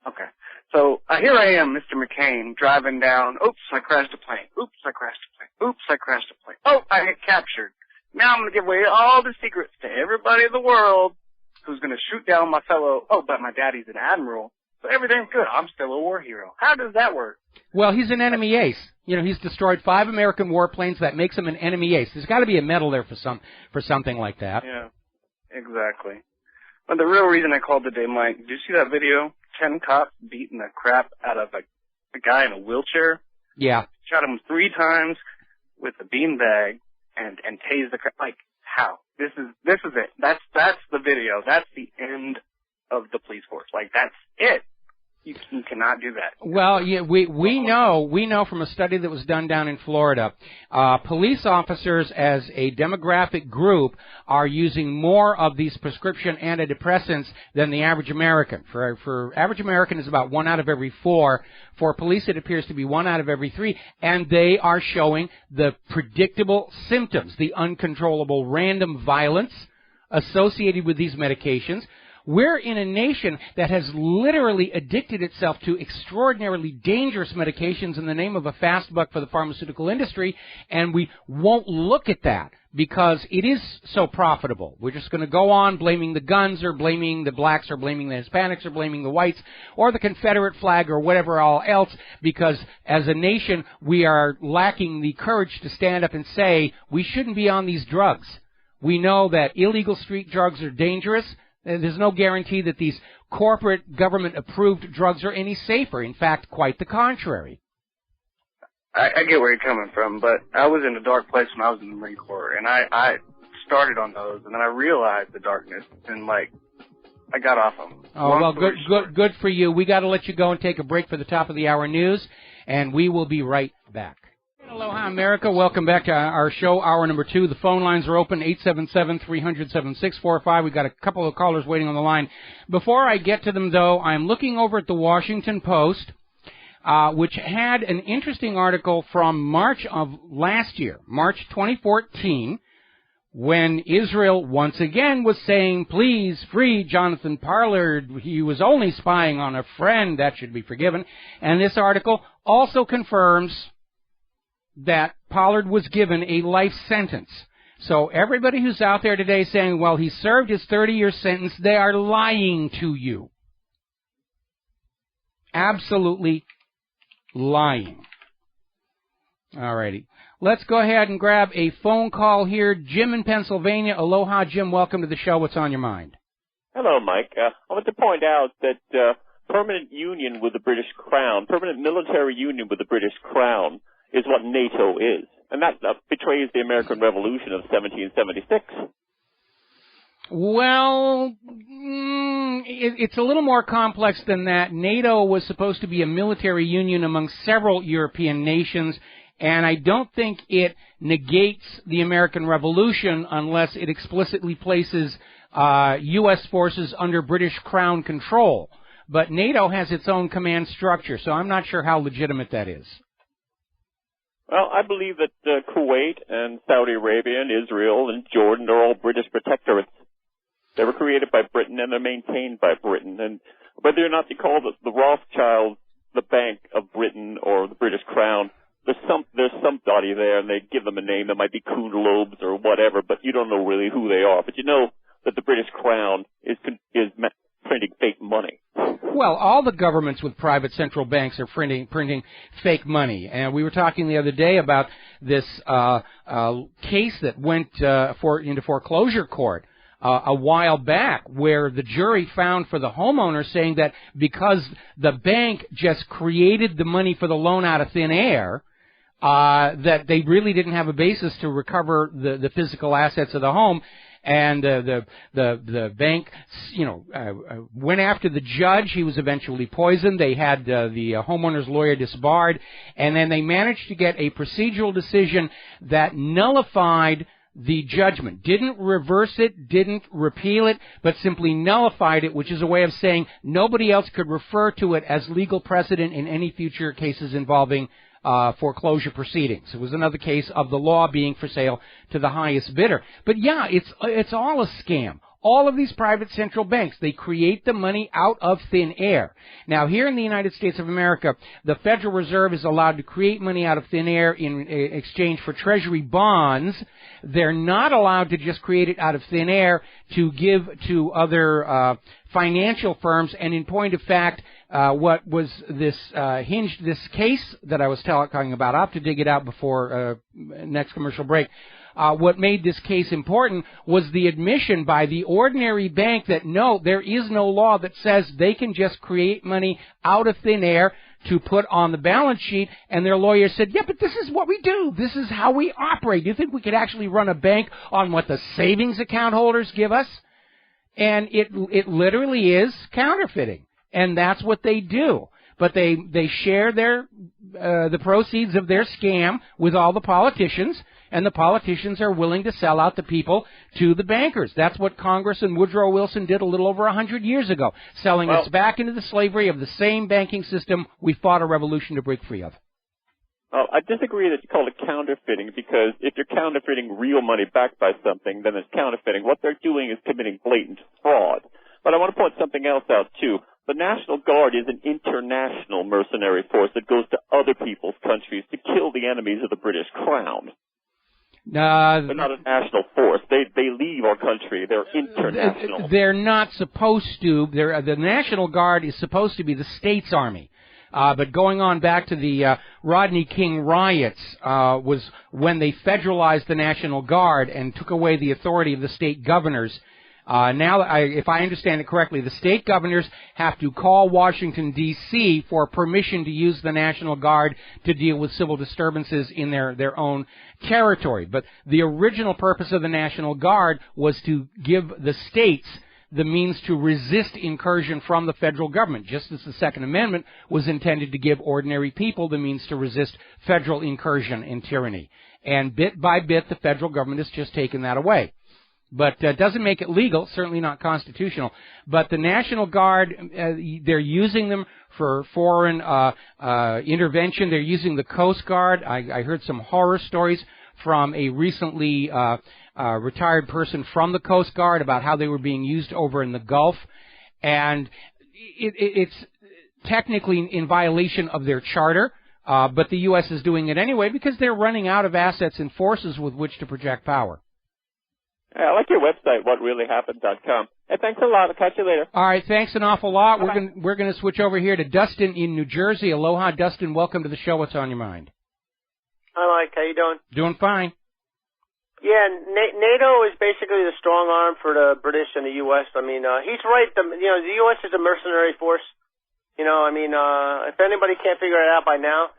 Okay. So here I am, Mr. McCain, driving down. Oops, I crashed a plane. Oops, I crashed a plane. Oops, I crashed a plane. Oh, I get captured. Now I'm going to give away all the secrets to everybody in the world. who's going to shoot down my fellow, but my daddy's an admiral, so everything's good. I'm still a war hero. How does that work? Well, he's an enemy ace. You know, he's destroyed 5 American warplanes. That makes him an enemy ace. There's got to be a medal there for something like that. Yeah, exactly. But the real reason I called today, Mike, did you see that video? 10 cops beating the crap out of a guy in a wheelchair. Yeah. Shot him 3 times with a beanbag and tased the crap. Like, how? This is it. That's the video. That's the end of the police force. Like, that's it. You cannot do that. Well, yeah, we know from a study that was done down in Florida, police officers as a demographic group are using more of these prescription antidepressants than the average American. For average American is about 1 out of every 4. For police, it appears to be 1 out of every 3, and they are showing the predictable symptoms, the uncontrollable random violence associated with these medications. We're in a nation that has literally addicted itself to extraordinarily dangerous medications in the name of a fast buck for the pharmaceutical industry, and we won't look at that because it is so profitable. We're just going to go on blaming the guns or blaming the blacks or blaming the Hispanics or blaming the whites or the Confederate flag or whatever all else, because as a nation we are lacking the courage to stand up and say we shouldn't be on these drugs. We know that illegal street drugs are dangerous. There's no guarantee that these corporate government-approved drugs are any safer. In fact, quite the contrary. I get where you're coming from, but I was in a dark place when I was in the Marine Corps, and I started on those, and then I realized the darkness, and, I got off them. Oh, well, good for you. We got to let you go and take a break for the top of the hour news, and we will be right back. Aloha, America. Welcome back to our show, hour number 2. The phone lines are open, 877-300-7645. We've got a couple of callers waiting on the line. Before I get to them, though, I'm looking over at the Washington Post, which had an interesting article from March of last year, March 2014, when Israel once again was saying, please free Jonathan Pollard. He was only spying on a friend. That should be forgiven. And this article also confirms that Pollard was given a life sentence. So everybody who's out there today saying, well, he served his 30-year sentence, they are lying to you. Absolutely lying. All righty. Let's go ahead and grab a phone call here. Jim in Pennsylvania. Aloha, Jim. Welcome to the show. What's on your mind? Hello, Mike. I want to point out that permanent union with the British Crown, permanent military union with the British Crown, is what NATO is. And that betrays the American Revolution of 1776. Well, it's a little more complex than that. NATO was supposed to be a military union among several European nations, and I don't think it negates the American Revolution unless it explicitly places U.S. forces under British Crown control. But NATO has its own command structure, so I'm not sure how legitimate that is. Well, I believe that Kuwait and Saudi Arabia and Israel and Jordan are all British protectorates. They were created by Britain and they're maintained by Britain. And whether or not they call the Rothschilds the Bank of Britain or the British Crown, there's somebody there and they give them a name that might be Kuhn-Lobes or whatever, but you don't know really who they are. But you know that the British Crown is printing fake money. Well, all the governments with private central banks are printing fake money. And we were talking the other day about this case that went into foreclosure court a while back, where the jury found for the homeowner, saying that because the bank just created the money for the loan out of thin air, that they really didn't have a basis to recover the physical assets of the home. And the bank, went after the judge. He was eventually poisoned. They had the homeowner's lawyer disbarred, and then they managed to get a procedural decision that nullified the judgment. Didn't reverse it, didn't repeal it, but simply nullified it, which is a way of saying nobody else could refer to it as legal precedent in any future cases involving foreclosure proceedings. It was another case of the law being for sale to the highest bidder. But yeah, it's all a scam. all of these private central banks. They create the money out of thin air. Now, here in the United States of America, the Federal Reserve is allowed to create money out of thin air in exchange for Treasury bonds. They're not allowed to just create it out of thin air to give to other financial firms. And in point of fact, what was this case that I was talking about? I'll have to dig it out before next commercial break. What made this case important was the admission by the ordinary bank that no, there is no law that says they can just create money out of thin air to put on the balance sheet, and their lawyer said, yeah, but this is what we do. This is how we operate. Do you think we could actually run a bank on what the savings account holders give us? And it literally is counterfeiting, and that's what they do. But they share the proceeds of their scam with all the politicians, and the politicians are willing to sell out the people to the bankers. That's what Congress and Woodrow Wilson did a little over 100 years ago, selling us back into the slavery of the same banking system we fought a revolution to break free of. Well, I disagree that you call it counterfeiting, because if you're counterfeiting real money backed by something, then it's counterfeiting. What they're doing is committing blatant fraud. But I want to point something else out, too. The National Guard is an international mercenary force that goes to other people's countries to kill the enemies of the British Crown. They're not a national force. They leave our country. They're international. They're not supposed to. The National Guard is supposed to be the state's army. But going on back to the Rodney King riots was when they federalized the National Guard and took away the authority of the state governors. Now, if I understand it correctly, the state governors have to call Washington, D.C. for permission to use the National Guard to deal with civil disturbances in their own territory. But the original purpose of the National Guard was to give the states the means to resist incursion from the federal government, just as the Second Amendment was intended to give ordinary people the means to resist federal incursion and tyranny. And bit by bit, the federal government has just taken that away. But doesn't make it legal, certainly not constitutional. But the National Guard, they're using them for foreign intervention. They're using the Coast Guard. I heard some horror stories from a recently retired person from the Coast Guard about how they were being used over in the Gulf. And it's technically in violation of their charter, but the U.S. is doing it anyway because they're running out of assets and forces with which to project power. I like your website, WhatReallyHappened.com. Hey, thanks a lot. I'll catch you later. All right, thanks an awful lot. Bye-bye. We're going to switch over here to Dustin in New Jersey. Aloha, Dustin. Welcome to the show. What's on your mind? Hi, Mike. How you doing? Doing fine. Yeah, NATO is basically the strong arm for the British and the U.S. I mean, he's right. The U.S. is a mercenary force. If anybody can't figure it out by now,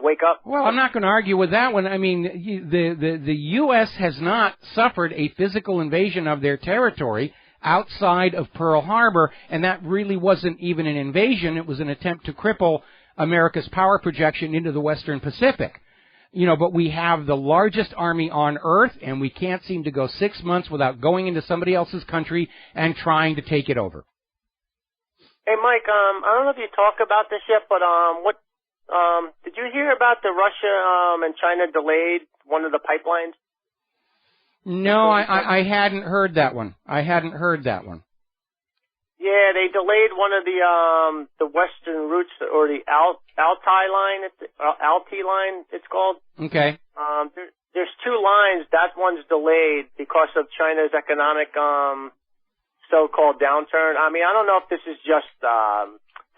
wake up. Well, I'm not going to argue with that one. I mean, the U.S. has not suffered a physical invasion of their territory outside of Pearl Harbor, and that really wasn't even an invasion. It was an attempt to cripple America's power projection into the Western Pacific. But we have the largest army on Earth, and we can't seem to go 6 months without going into somebody else's country and trying to take it over. Hey, Mike, I don't know if you talk about this yet, but did you hear about the Russia and China delayed one of the pipelines? No, I hadn't heard that one. Yeah, they delayed one of the western routes, or the Altai line, Alti line, it's called. Okay. There's two lines. That one's delayed because of China's economic so-called downturn. I mean, I don't know if this is just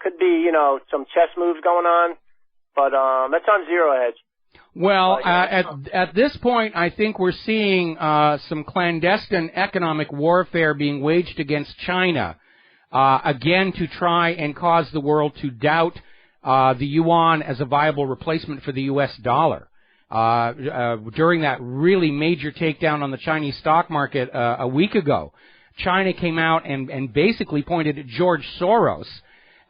could be some chess moves going on, but that's on Zero Hedge. Well, at this point, I think we're seeing some clandestine economic warfare being waged against China, again to try and cause the world to doubt the yuan as a viable replacement for the U.S. dollar. During that really major takedown on the Chinese stock market a week ago, China came out and basically pointed at George Soros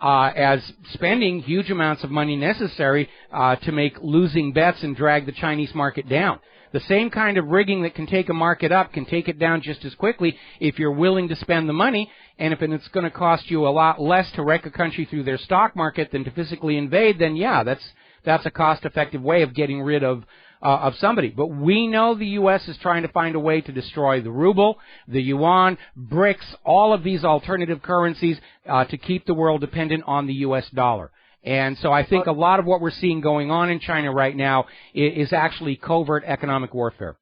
as spending huge amounts of money necessary to make losing bets and drag the Chinese market down. The same kind of rigging that can take a market up can take it down just as quickly if you're willing to spend the money, and if it's going to cost you a lot less to wreck a country through their stock market than to physically invade, then yeah, that's a cost-effective way of getting rid of of somebody. But we know the U.S. is trying to find a way to destroy the ruble, the yuan, BRICS, all of these alternative currencies to keep the world dependent on the U.S. dollar. And so I think a lot of what we're seeing going on in China right now is actually covert economic warfare.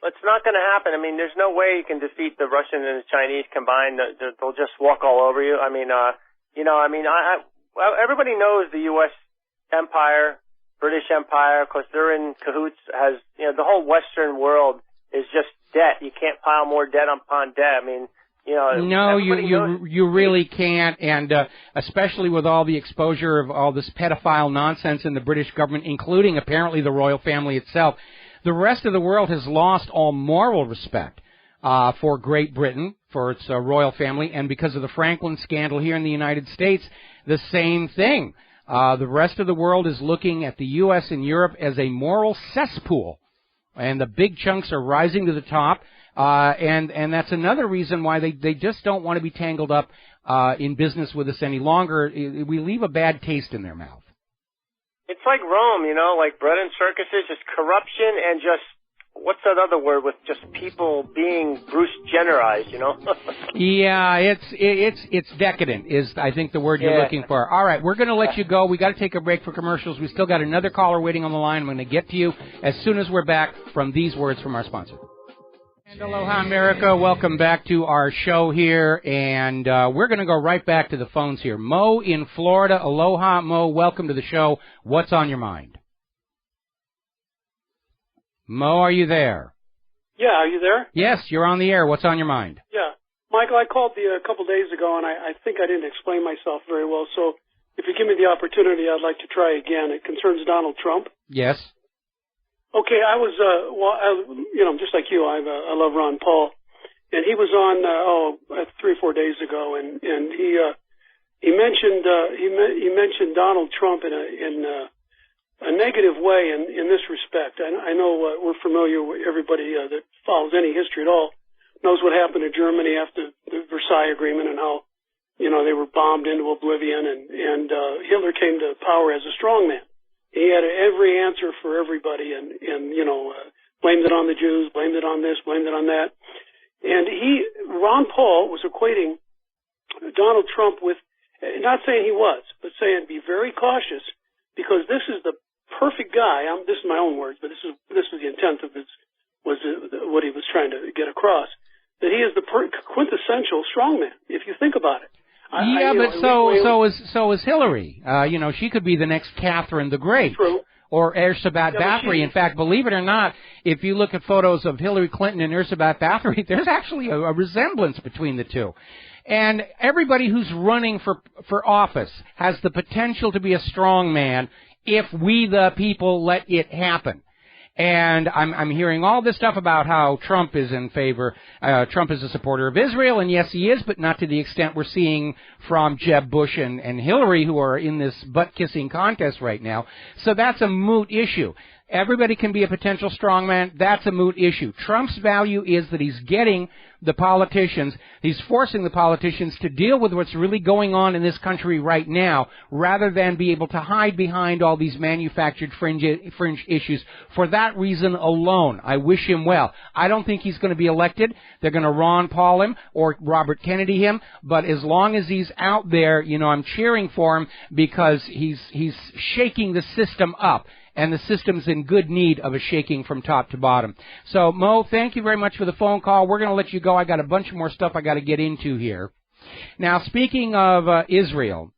It's not going to happen. I mean, there's no way you can defeat the Russians and the Chinese combined. They'll just walk all over you. I mean, everybody knows the U.S. empire, British empire, of course, they're in cahoots. The whole Western world is just debt. You can't pile more debt upon debt. I mean, no, you really can't, and especially with all the exposure of all this pedophile nonsense in the British government, including apparently the royal family itself. The rest of the world has lost all moral respect for Great Britain, for its royal family, and because of the Franklin scandal here in the United States, the same thing. The rest of the world is looking at the U.S. and Europe as a moral cesspool, and the big chunks are rising to the top, and that's another reason why they just don't want to be tangled up in business with us any longer. We leave a bad taste in their mouth. It's like Rome, like bread and circuses, just corruption and just, what's that other word with just people being Bruce Jennerized, Yeah, it's decadent is, I think, the word you're looking for. All right, we're going to let you go. We got to take a break for commercials. We still got another caller waiting on the line. I'm going to get to you as soon as we're back from these words from our sponsor. And aloha, America. Welcome back to our show here, and we're going to go right back to the phones here. Mo in Florida. Aloha, Mo. Welcome to the show. What's on your mind? Mo, are you there? Yeah, are you there? Yes, you're on the air. What's on your mind? Yeah. Michael, I called a couple days ago, and I think I didn't explain myself very well, so if you give me the opportunity, I'd like to try again. It concerns Donald Trump. Yes. Okay, I was, just like you, I love Ron Paul, and he was on 3 or 4 days ago, and he mentioned Donald Trump in a negative way in this respect. I know we're familiar with everybody that follows any history at all knows what happened to Germany after the Versailles Agreement and how they were bombed into oblivion, and Hitler came to power as a strongman. He had every answer for everybody, and blamed it on the Jews, blamed it on this, blamed it on that. And Ron Paul was equating Donald Trump with, not saying he was, but saying be very cautious because this is the perfect guy. This is my own words, but this is the intent of what he was trying to get across. That he is the quintessential strongman, if you think about it. So is Hillary. She could be the next Catherine the Great. True. Or Erzsébet Bathory. In fact, believe it or not, if you look at photos of Hillary Clinton and Erzsébet Bathory, there's actually a resemblance between the two. And everybody who's running for office has the potential to be a strong man if we the people let it happen. And I'm hearing all this stuff about how Trump is in favor, Trump is a supporter of Israel, and yes, he is, but not to the extent we're seeing from Jeb Bush and Hillary, who are in this butt-kissing contest right now. So that's a moot issue. Everybody can be a potential strongman. That's a moot issue. Trump's value is that he's getting the politicians, he's forcing the politicians to deal with what's really going on in this country right now, rather than be able to hide behind all these manufactured fringe issues. For that reason alone, I wish him well. I don't think he's going to be elected. They're going to Ron Paul him or Robert Kennedy him, but as long as he's out there, I'm cheering for him because he's shaking the system up. And the system's in good need of a shaking from top to bottom. So, Mo, thank you very much for the phone call. We're going to let you go. I got a bunch more stuff I got to get into here. Now, speaking of Israel,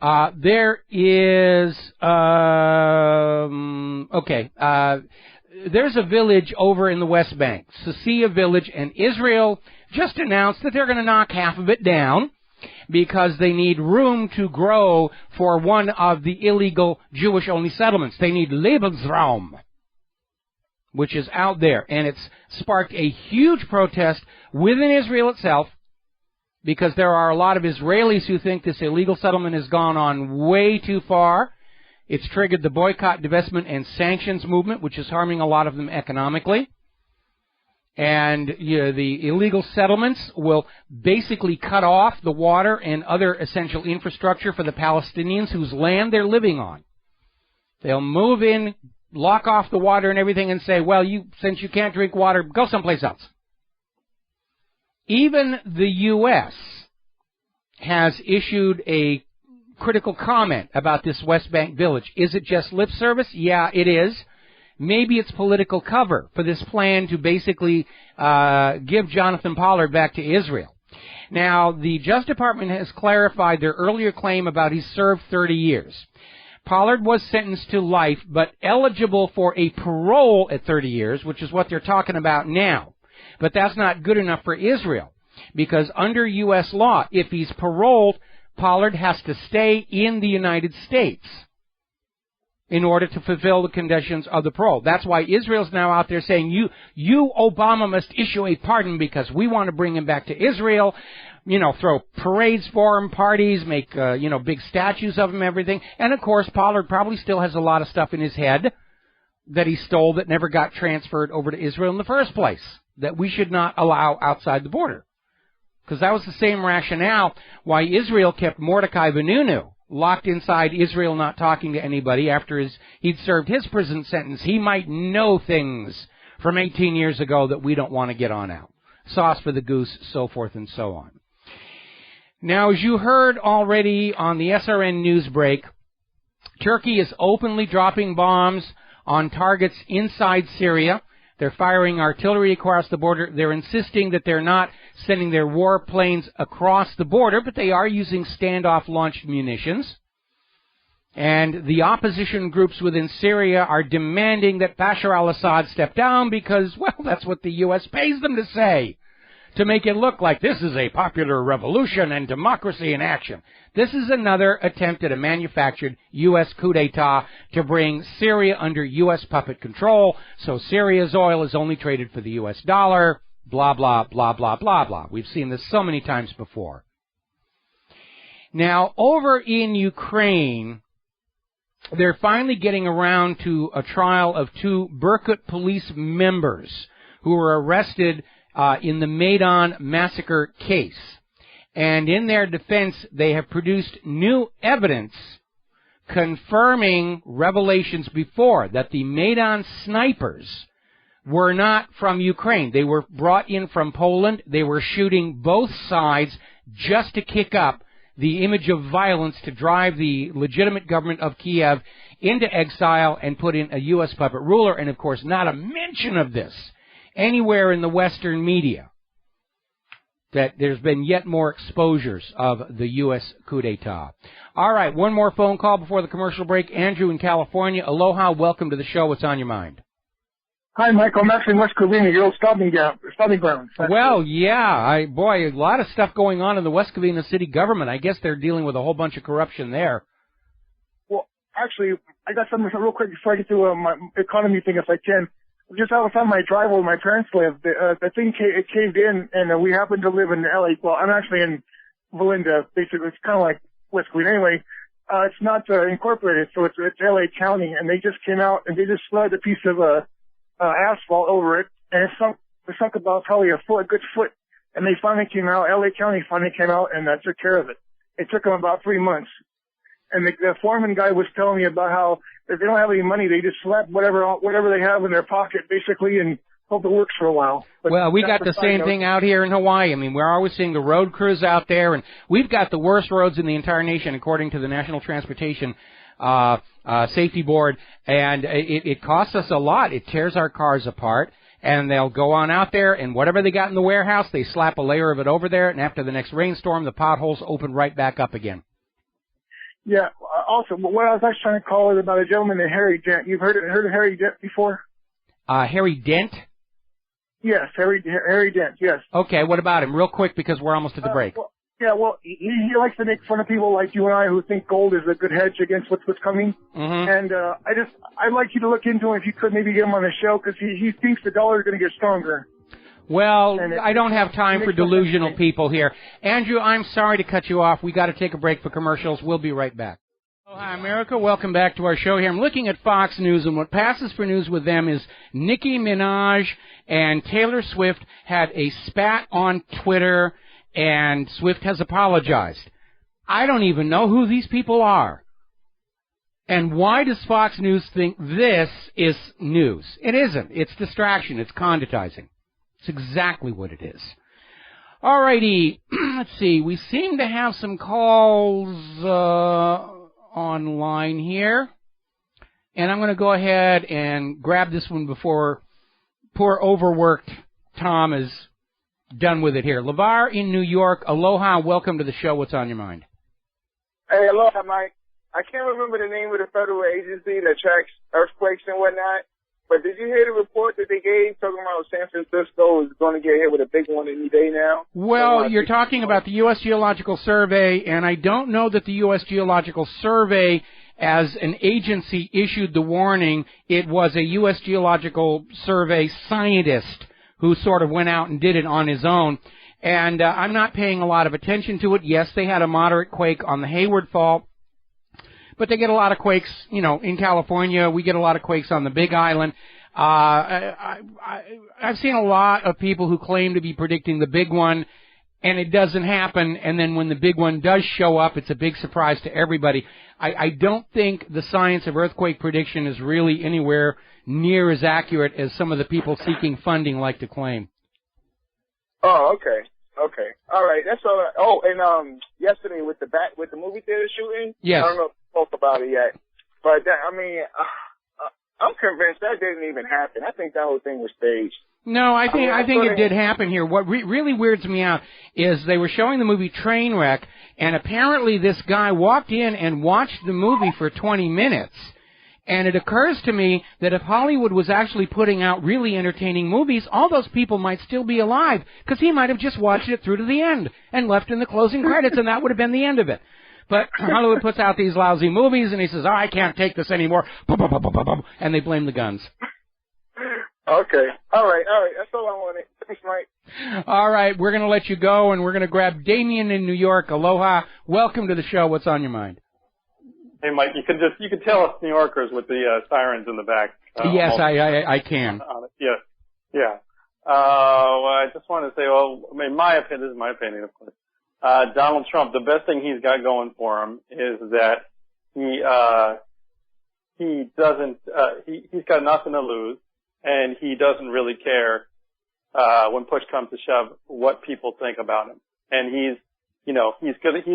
there is, there's a village over in the West Bank, Sasiya Village, and Israel just announced that they're going to knock half of it down, because they need room to grow for one of the illegal Jewish-only settlements. They need Lebensraum, which is out there. And it's sparked a huge protest within Israel itself, because there are a lot of Israelis who think this illegal settlement has gone on way too far. It's triggered the boycott, divestment, and sanctions movement, which is harming a lot of them economically. And the illegal settlements will basically cut off the water and other essential infrastructure for the Palestinians whose land they're living on. They'll move in, lock off the water and everything and say, well, since you can't drink water, go someplace else. Even the U.S. has issued a critical comment about this West Bank village. Is it just lip service? Yeah, it is. Maybe it's political cover for this plan to basically give Jonathan Pollard back to Israel. Now, the Justice Department has clarified their earlier claim about he served 30 years. Pollard was sentenced to life, but eligible for a parole at 30 years, which is what they're talking about now. But that's not good enough for Israel, because under U.S. law, if he's paroled, Pollard has to stay in the United States in order to fulfill the conditions of the parole. That's why Israel's now out there saying, you Obama, must issue a pardon because we want to bring him back to Israel. Throw parades for him, parties, make, big statues of him, everything. And, of course, Pollard probably still has a lot of stuff in his head that he stole that never got transferred over to Israel in the first place, that we should not allow outside the border. Because that was the same rationale why Israel kept Mordecai Vanunu locked inside Israel, not talking to anybody after he'd served his prison sentence. He might know things from 18 years ago that we don't want to get on out. Sauce for the goose, so forth and so on. Now, as you heard already on the SRN news break, Turkey is openly dropping bombs on targets inside Syria. They're firing artillery across the border. They're insisting that they're not sending their warplanes across the border, but they are using standoff-launched munitions. And the opposition groups within Syria are demanding that Bashar al-Assad step down because, well, that's what the U.S. pays them to say, to make it look like this is a popular revolution and democracy in action. This is another attempt at a manufactured U.S. coup d'etat to bring Syria under U.S. puppet control, so Syria's oil is only traded for the U.S. dollar, blah, blah, blah, blah, blah, blah. We've seen this so many times before. Now, over in Ukraine, they're finally getting around to a trial of 2 Berkut police members who were arrested in the Maidan massacre case. And in their defense, they have produced new evidence confirming revelations before that the Maidan snipers were not from Ukraine. They were brought in from Poland. They were shooting both sides just to kick up the image of violence to drive the legitimate government of Kiev into exile and put in a U.S. puppet ruler. And, of course, not a mention of this anywhere in the Western media, that there's been yet more exposures of the U.S. coup d'etat. All right, one more phone call before the commercial break. Andrew in California. Aloha, welcome to the show. What's on your mind? Hi, Michael. I'm actually in West Covina, your old stomping ground. Well, yeah, a lot of stuff going on in the West Covina city government. I guess they're dealing with a whole bunch of corruption there. Well, actually, I got something real quick before I get to my economy thing, if I can. Just outside my driveway where my parents live, the thing caved in, and we happen to live in L.A. Well, I'm actually in Valinda, basically. It's kind of like West Covina. Anyway, it's not incorporated, so it's L.A. County, and they just came out and they just slid a piece of asphalt over it, and it sunk about probably a good foot, and they finally came out. L.A. County finally came out and took care of it. It took them about 3 months. And the foreman guy was telling me about how if they don't have any money, they just slap whatever they have in their pocket, basically, and hope it works for a while. But well, we got the same thing out here in Hawaii. I mean, we're always seeing the road crews out there, and we've got the worst roads in the entire nation, according to the National Transportation Safety Board, and it costs us a lot. It tears our cars apart, and they'll go on out there, and whatever they got in the warehouse, they slap a layer of it over there, and after the next rainstorm, the potholes open right back up again. Yeah. Also, what I was actually trying to call is about a gentleman named Harry Dent. You've heard of Harry Dent before? Harry Dent? Yes, Harry Dent. Yes. Okay. What about him? Real quick, because we're almost at the break. He likes to make fun of people like you and I who think gold is a good hedge against what's coming. Mm-hmm. And I'd like you to look into him if you could, maybe get him on the show, because he thinks the dollar is going to get stronger. Well, I don't have time for delusional people here. Andrew, I'm sorry to cut you off. We got to take a break for commercials. We'll be right back. Oh, hi, America. Welcome back to our show here. I'm looking at Fox News, and what passes for news with them is Nicki Minaj and Taylor Swift had a spat on Twitter, and Swift has apologized. I don't even know who these people are. And why does Fox News think this is news? It isn't. It's distraction. It's conditizing. It's exactly what it is. All righty. Let's see. We seem to have some calls online here. And I'm going to go ahead and grab this one before poor overworked Tom is done with it here. LeVar in New York. Aloha. Welcome to the show. What's on your mind? Hey, aloha, Mike. I can't remember the name of the federal agency that tracks earthquakes and whatnot, but did you hear the report that they gave talking about San Francisco is going to get hit with a big one any day now? Well, you're talking about the U.S. Geological Survey, and I don't know that the U.S. Geological Survey as an agency issued the warning. It was a U.S. Geological Survey scientist who sort of went out and did it on his own. And I'm not paying a lot of attention to it. Yes, they had a moderate quake on the Hayward Fault. But they get a lot of quakes, in California. We get a lot of quakes on the Big Island. I've seen a lot of people who claim to be predicting the big one, and it doesn't happen. And then when the big one does show up, it's a big surprise to everybody. I don't think the science of earthquake prediction is really anywhere near as accurate as some of the people seeking funding like to claim. Oh, okay. Okay. All right. That's all right. Oh, and yesterday with the movie theater shooting. Yes. I don't know if we spoke about it yet, but I'm convinced that didn't even happen. I think that whole thing was staged. No, I think it did happen here. What really weirds me out is they were showing the movie Trainwreck, and apparently this guy walked in and watched the movie for 20 minutes. And it occurs to me that if Hollywood was actually putting out really entertaining movies, all those people might still be alive, because he might have just watched it through to the end and left in the closing credits, and that would have been the end of it. But Hollywood puts out these lousy movies, and he says, I can't take this anymore, and they blame the guns. Okay. All right. That's all I wanted. Thanks, Mike. All right. We're going to let you go, and we're going to grab Damien in New York. Aloha. Welcome to the show. What's on your mind? Hey, Mike, you could tell us New Yorkers with the sirens in the back. Yes, I can. Yes. Yeah. I just want to say, this is my opinion, of course. Donald Trump, the best thing he's got going for him is that he's got nothing to lose, and he doesn't really care, when push comes to shove, what people think about him. And he's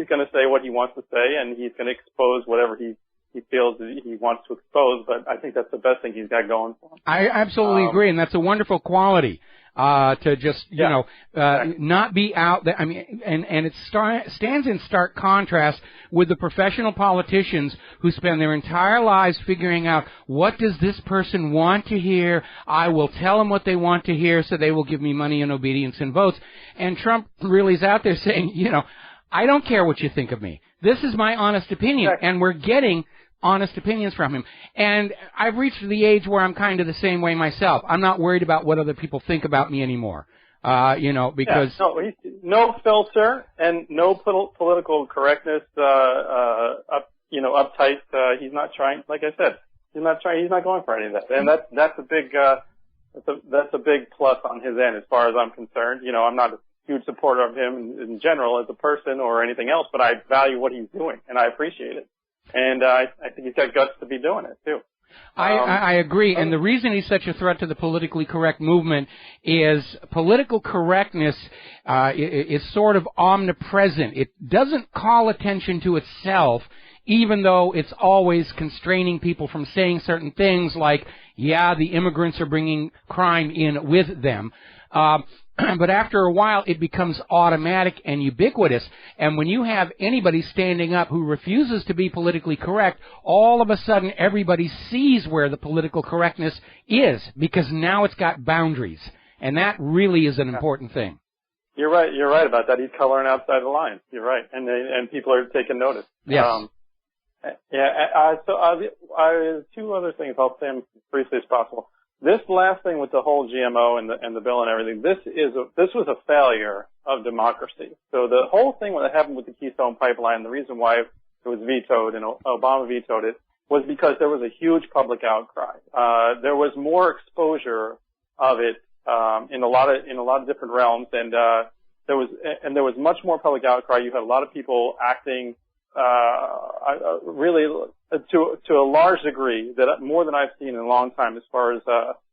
gonna say what he wants to say, and he's gonna expose whatever he feels he wants to expose. But I think that's the best thing he's got going for him. I absolutely agree, and that's a wonderful quality to just not be out there. I mean, and it stands in stark contrast with the professional politicians who spend their entire lives figuring out what does this person want to hear. I will tell them what they want to hear, so they will give me money and obedience and votes. And Trump really is out there saying, I don't care what you think of me. This is my honest opinion, and we're getting honest opinions from him. And I've reached the age where I'm kind of the same way myself. I'm not worried about what other people think about me anymore, because... Yeah, no filter and no political correctness, uptight. He's not trying, like I said, he's not going for any of that. And that's a big plus on his end as far as I'm concerned. I'm not a huge supporter of him in general as a person or anything else, but I value what he's doing, and I appreciate it. And I think he's got guts to be doing it, too. I agree, and the reason he's such a threat to the politically correct movement is political correctness is sort of omnipresent. It doesn't call attention to itself, even though it's always constraining people from saying certain things like, the immigrants are bringing crime in with them. But after a while, it becomes automatic and ubiquitous. And when you have anybody standing up who refuses to be politically correct, all of a sudden everybody sees where the political correctness is, because now it's got boundaries. And that really is an important thing. You're right about that. He's coloring outside the lines. You're right. And people are taking notice. Yes. Two other things I'll say them briefly as possible. This last thing with the whole GMO and the bill and everything, this was a failure of democracy. So the whole thing that happened with the Keystone Pipeline, the reason why it was vetoed and Obama vetoed it, was because there was a huge public outcry. There was more exposure of it in a lot of different realms, and there was much more public outcry. You had a lot of people acting really to a large degree, that more than I've seen in a long time, as far as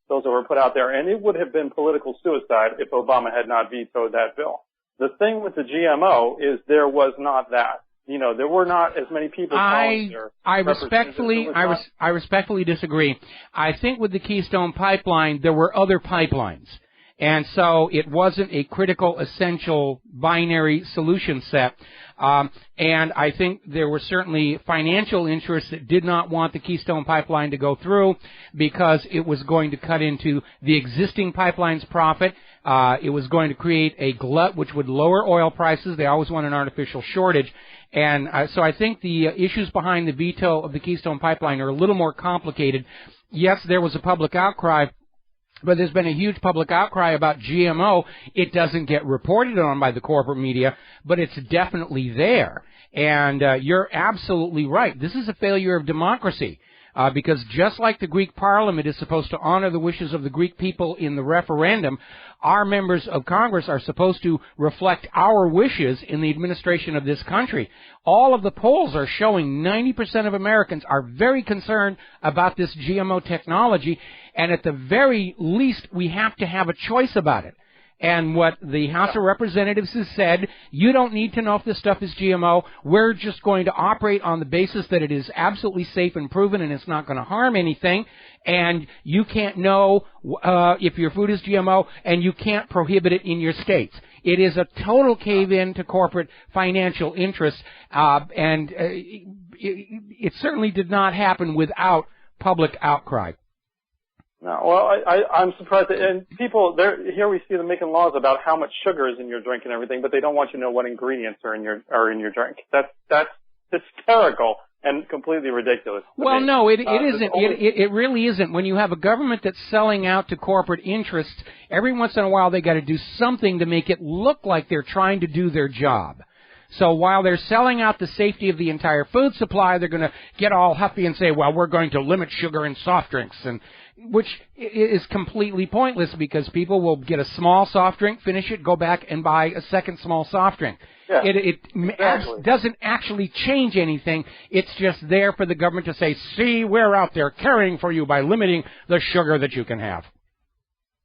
those that were put out there. And it would have been political suicide if Obama had not vetoed that bill. The thing with the GMO is there was not that. You know, there were not as many people calling their I respectfully disagree. I think with the Keystone Pipeline, there were other pipelines. And so it wasn't a critical, essential, binary solution set. And I think there were certainly financial interests that did not want the Keystone Pipeline to go through because it was going to cut into the existing pipeline's profit. It was going to create a glut which would lower oil prices. They always want an artificial shortage. And so I think the issues behind the veto of the Keystone Pipeline are a little more complicated. Yes, there was a public outcry, but there's been a huge public outcry about GMO. It doesn't get reported on by the corporate media, but it's definitely there. And you're absolutely right. This is a failure of democracy. Because just like the Greek Parliament is supposed to honor the wishes of the Greek people in the referendum, our members of Congress are supposed to reflect our wishes in the administration of this country. All of the polls are showing 90% of Americans are very concerned about this GMO technology, and at the very least, we have to have a choice about it. And what the House of Representatives has said, you don't need to know if this stuff is GMO. We're just going to operate on the basis that it is absolutely safe and proven and it's not going to harm anything. And you can't know if your food is GMO, and you can't prohibit it in your states. It is a total cave-in to corporate financial interests, and it certainly did not happen without public outcry. No, well, I'm surprised that, and people, here we see them making laws about how much sugar is in your drink and everything, but they don't want you to know what ingredients are in your drink. That's hysterical and completely ridiculous. Well, no, it isn't. It really isn't. When you have a government that's selling out to corporate interests, every once in a while they got to do something to make it look like they're trying to do their job. So while they're selling out the safety of the entire food supply, they're going to get all huffy and say, well, we're going to limit sugar in soft drinks, and which is completely pointless because people will get a small soft drink, finish it, go back and buy a second small soft drink. Yeah, it doesn't actually change anything. It's just there for the government to say, see, we're out there caring for you by limiting the sugar that you can have.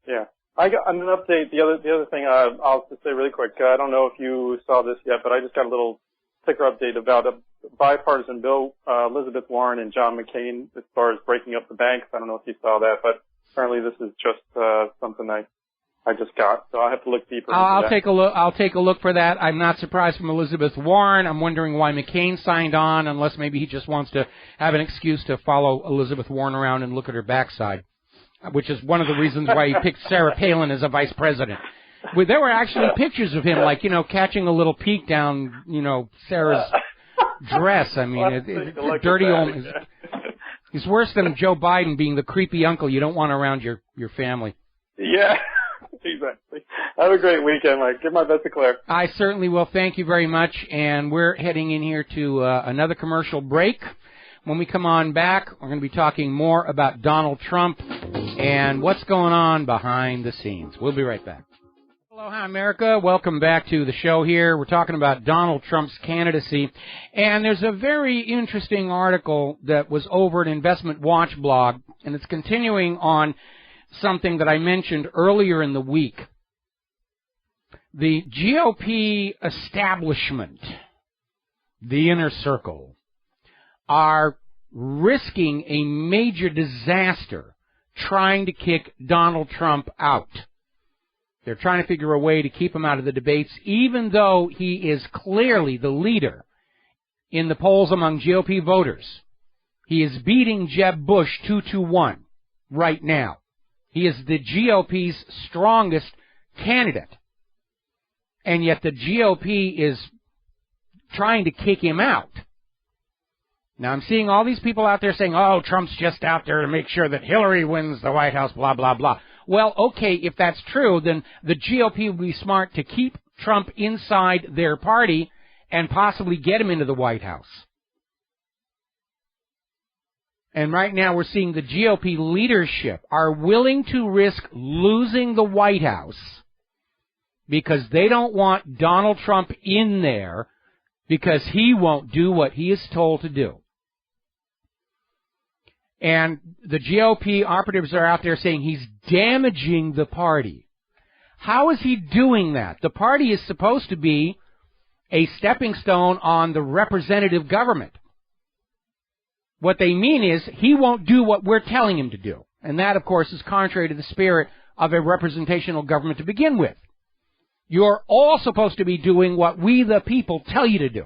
Yeah. I got an update. The other thing I'll just say really quick. I don't know if you saw this yet, but I just got a little ticker update about a bipartisan bill, Elizabeth Warren and John McCain, as far as breaking up the banks. I don't know if you saw that, but apparently this is just something I just got. So I'll have to look deeper into that. I'll take a look for that. I'm not surprised from Elizabeth Warren. I'm wondering why McCain signed on, unless maybe he just wants to have an excuse to follow Elizabeth Warren around and look at her backside, which is one of the reasons why he picked Sarah Palin as a vice president. There were actually pictures of him, like, catching a little peek down, Sarah's dress. I mean, it's dirty old. He's worse than Joe Biden being the creepy uncle you don't want around your family. Yeah, exactly. Have a great weekend, Mike. Give my best to Claire. I certainly will. Thank you very much. And we're heading in here to another commercial break. When we come on back, we're going to be talking more about Donald Trump and what's going on behind the scenes. We'll be right back. Aloha, America. Welcome back to the show here. We're talking about Donald Trump's candidacy. And there's a very interesting article that was over at Investment Watch blog, and it's continuing on something that I mentioned earlier in the week. The GOP establishment, the inner circle, are risking a major disaster trying to kick Donald Trump out. They're trying to figure a way to keep him out of the debates, even though he is clearly the leader in the polls among GOP voters. He is beating Jeb Bush 2-1 right now. He is the GOP's strongest candidate. And yet the GOP is trying to kick him out. Now, I'm seeing all these people out there saying, oh, Trump's just out there to make sure that Hillary wins the White House, blah, blah, blah. Well, okay, if that's true, then the GOP would be smart to keep Trump inside their party and possibly get him into the White House. And right now we're seeing the GOP leadership are willing to risk losing the White House because they don't want Donald Trump in there because he won't do what he is told to do. And the GOP operatives are out there saying he's damaging the party. How is he doing that? The party is supposed to be a stepping stone on the representative government. What they mean is he won't do what we're telling him to do. And that, of course, is contrary to the spirit of a representational government to begin with. You're all supposed to be doing what we, the people, tell you to do.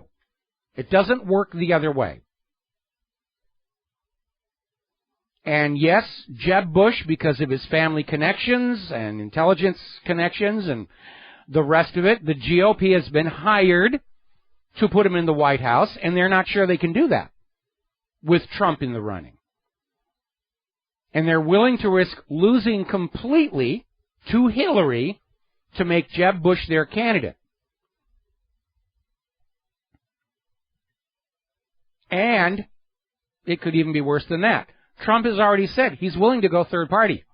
It doesn't work the other way. And yes, Jeb Bush, because of his family connections and intelligence connections and the rest of it, the GOP has been hired to put him in the White House, and they're not sure they can do that with Trump in the running. And they're willing to risk losing completely to Hillary to make Jeb Bush their candidate. And it could even be worse than that. Trump has already said he's willing to go third party.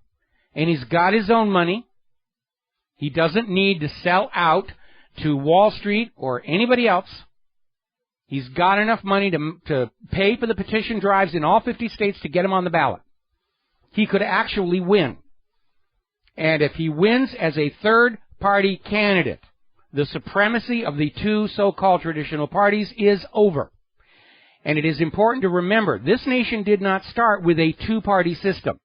And he's got his own money. He doesn't need to sell out to Wall Street or anybody else. He's got enough money to pay for the petition drives in all 50 states to get him on the ballot. He could actually win. And if he wins as a third-party candidate, the supremacy of the two so-called traditional parties is over. And it is important to remember, this nation did not start with a two-party system.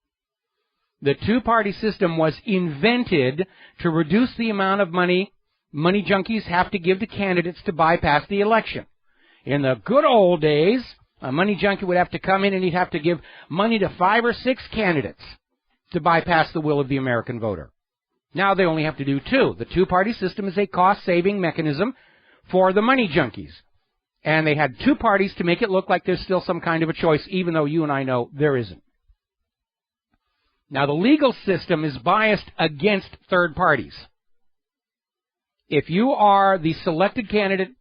The two-party system was invented to reduce the amount of money junkies have to give to candidates to bypass the election. In the good old days, a money junkie would have to come in and he'd have to give money to 5 or 6 candidates to bypass the will of the American voter. Now they only have to do 2. The two-party system is a cost-saving mechanism for the money junkies. And they had 2 parties to make it look like there's still some kind of a choice, even though you and I know there isn't. Now, the legal system is biased against third parties. If you are the selected candidate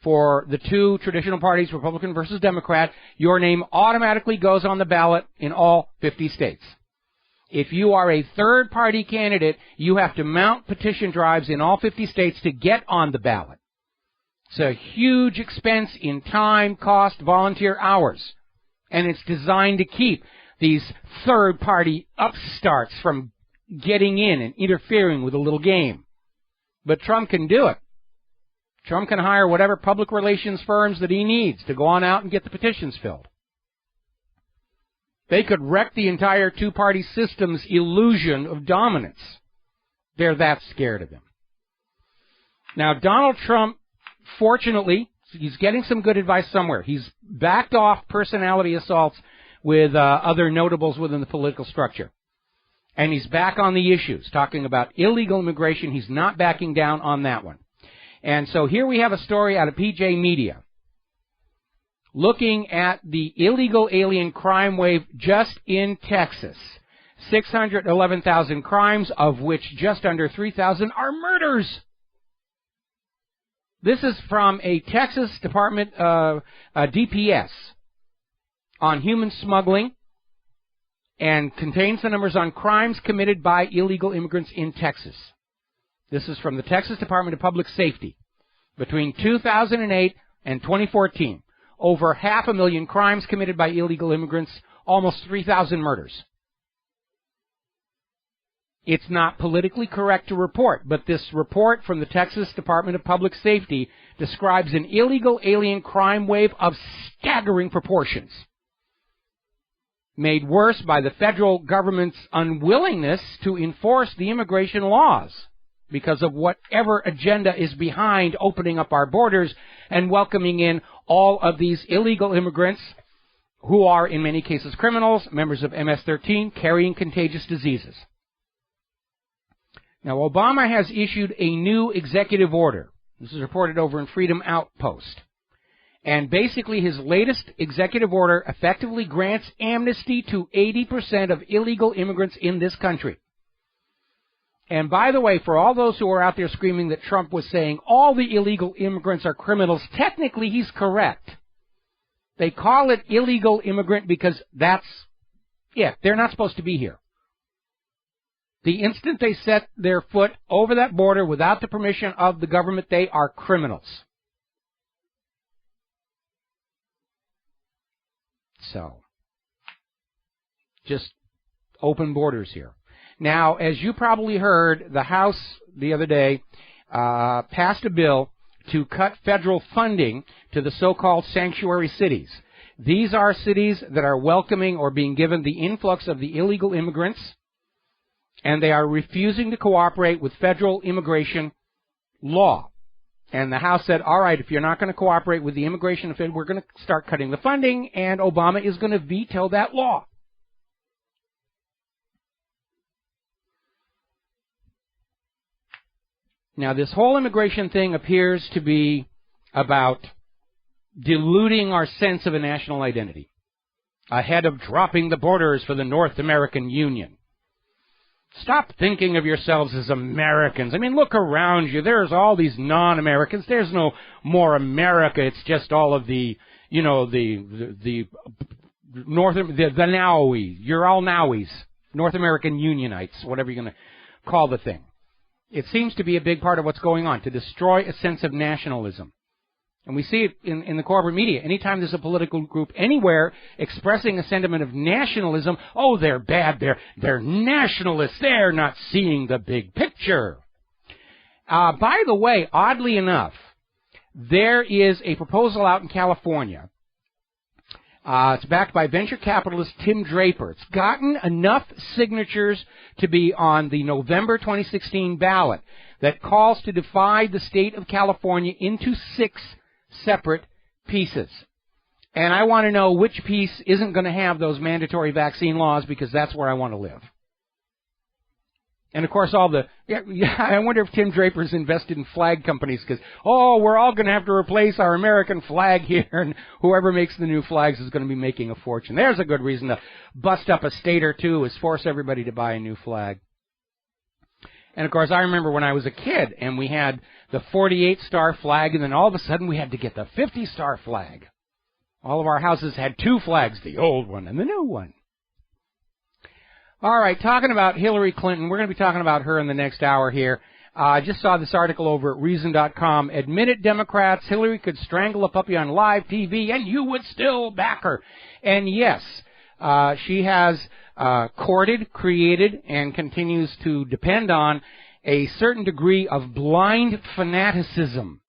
for the 2 traditional parties, Republican versus Democrat, your name automatically goes on the ballot in all 50 states. If you are a third-party candidate, you have to mount petition drives in all 50 states to get on the ballot. It's a huge expense in time, cost, volunteer hours. And it's designed to keep these third-party upstarts from getting in and interfering with a little game. But Trump can do it. Trump can hire whatever public relations firms that he needs to go on out and get the petitions filled. They could wreck the entire two-party system's illusion of dominance. They're that scared of him. Now, Donald Trump, fortunately, he's getting some good advice somewhere. He's backed off personality assaults with other notables within the political structure. And he's back on the issues, talking about illegal immigration. He's not backing down on that one. And so here we have a story out of PJ Media looking at the illegal alien crime wave just in Texas. 611,000 crimes, of which just under 3,000 are murders. This is from a Texas Department DPS on human smuggling and contains the numbers on crimes committed by illegal immigrants in Texas. This is from the Texas Department of Public Safety. Between 2008 and 2014, over 500,000 crimes committed by illegal immigrants, almost 3,000 murders. It's not politically correct to report, but this report from the Texas Department of Public Safety describes an illegal alien crime wave of staggering proportions, made worse by the federal government's unwillingness to enforce the immigration laws because of whatever agenda is behind opening up our borders and welcoming in all of these illegal immigrants who are, in many cases, criminals, members of MS-13, carrying contagious diseases. Now, Obama has issued a new executive order. This is reported over in Freedom Outpost. And basically, his latest executive order effectively grants amnesty to 80% of illegal immigrants in this country. And by the way, for all those who are out there screaming that Trump was saying all the illegal immigrants are criminals, technically he's correct. They call it illegal immigrant because they're not supposed to be here. The instant they set their foot over that border without the permission of the government, they are criminals. So, just open borders here. Now, as you probably heard, the House the other day passed a bill to cut federal funding to the so-called sanctuary cities. These are cities that are welcoming or being given the influx of the illegal immigrants, and they are refusing to cooperate with federal immigration law. And the House said, all right, if you're not going to cooperate with the immigration, we're going to start cutting the funding, and Obama is going to veto that law. Now, this whole immigration thing appears to be about diluting our sense of a national identity ahead of dropping the borders for the North American Union. Stop thinking of yourselves as Americans. I mean, look around you. There's all these non-Americans. There's no more America. It's just all of the, you know, the Nowie. You're all Nowies. North American Unionites, whatever you're going to call the thing. It seems to be a big part of what's going on, to destroy a sense of nationalism. And we see it in the corporate media. Anytime there's a political group anywhere expressing a sentiment of nationalism, oh, they're bad, they're nationalists, they're not seeing the big picture. By the way, oddly enough, there is a proposal out in California. It's backed by venture capitalist Tim Draper. It's gotten enough signatures to be on the November 2016 ballot that calls to divide the state of California into 6 separate pieces. And I want to know which piece isn't going to have those mandatory vaccine laws, because that's where I want to live. And, of course, I wonder if Tim Draper's invested in flag companies because, we're all going to have to replace our American flag here, and whoever makes the new flags is going to be making a fortune. There's a good reason to bust up a state or two, is force everybody to buy a new flag. And, of course, I remember when I was a kid, and we had the 48-star flag, and then all of a sudden we had to get the 50-star flag. All of our houses had 2 flags, the old one and the new one. All right, talking about Hillary Clinton, we're going to be talking about her in the next hour here. I just saw this article over at Reason.com. Admitted Democrats, Hillary could strangle a puppy on live TV and you would still back her. And yes, she has courted, created, and continues to depend on a certain degree of blind fanaticism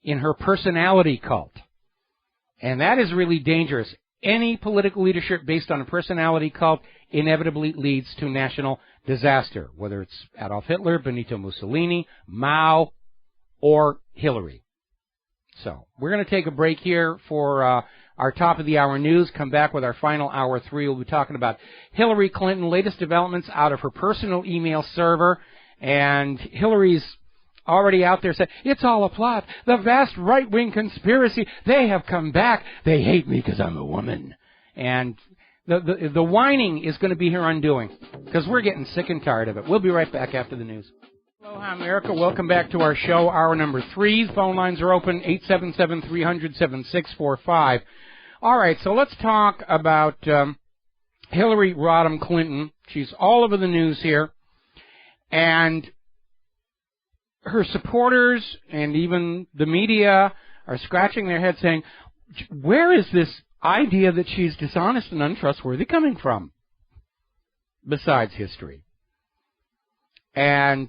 in her personality cult. And that is really dangerous. Any political leadership based on a personality cult inevitably leads to national disaster, whether it's Adolf Hitler, Benito Mussolini, Mao, or Hillary. So, we're going to take a break here for our top of the hour news, come back with our final hour 3. We'll be talking about Hillary Clinton, latest developments out of her personal email server, and Hillary's already out there saying, it's all a plot. The vast right-wing conspiracy. They have come back. They hate me because I'm a woman. And the whining is going to be her undoing because we're getting sick and tired of it. We'll be right back after the news. Aloha, America. Welcome back to our show, hour number 3. Phone lines are open, 877-300-7645. All right, so let's talk about Hillary Rodham Clinton. She's all over the news here. And her supporters and even the media are scratching their heads saying, where is this idea that she's dishonest and untrustworthy coming from? Besides history. And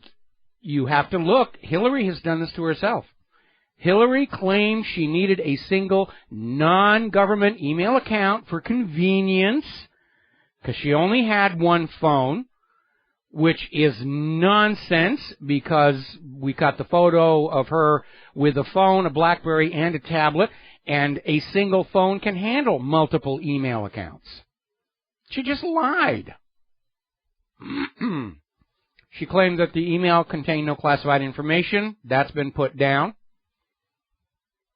you have to look. Hillary has done this to herself. Hillary claimed she needed a single non-government email account for convenience because she only had one phone, which is nonsense because we got the photo of her with a phone, a BlackBerry, and a tablet, and a single phone can handle multiple email accounts. She just lied. She claimed that the email contained no classified information. That's been put down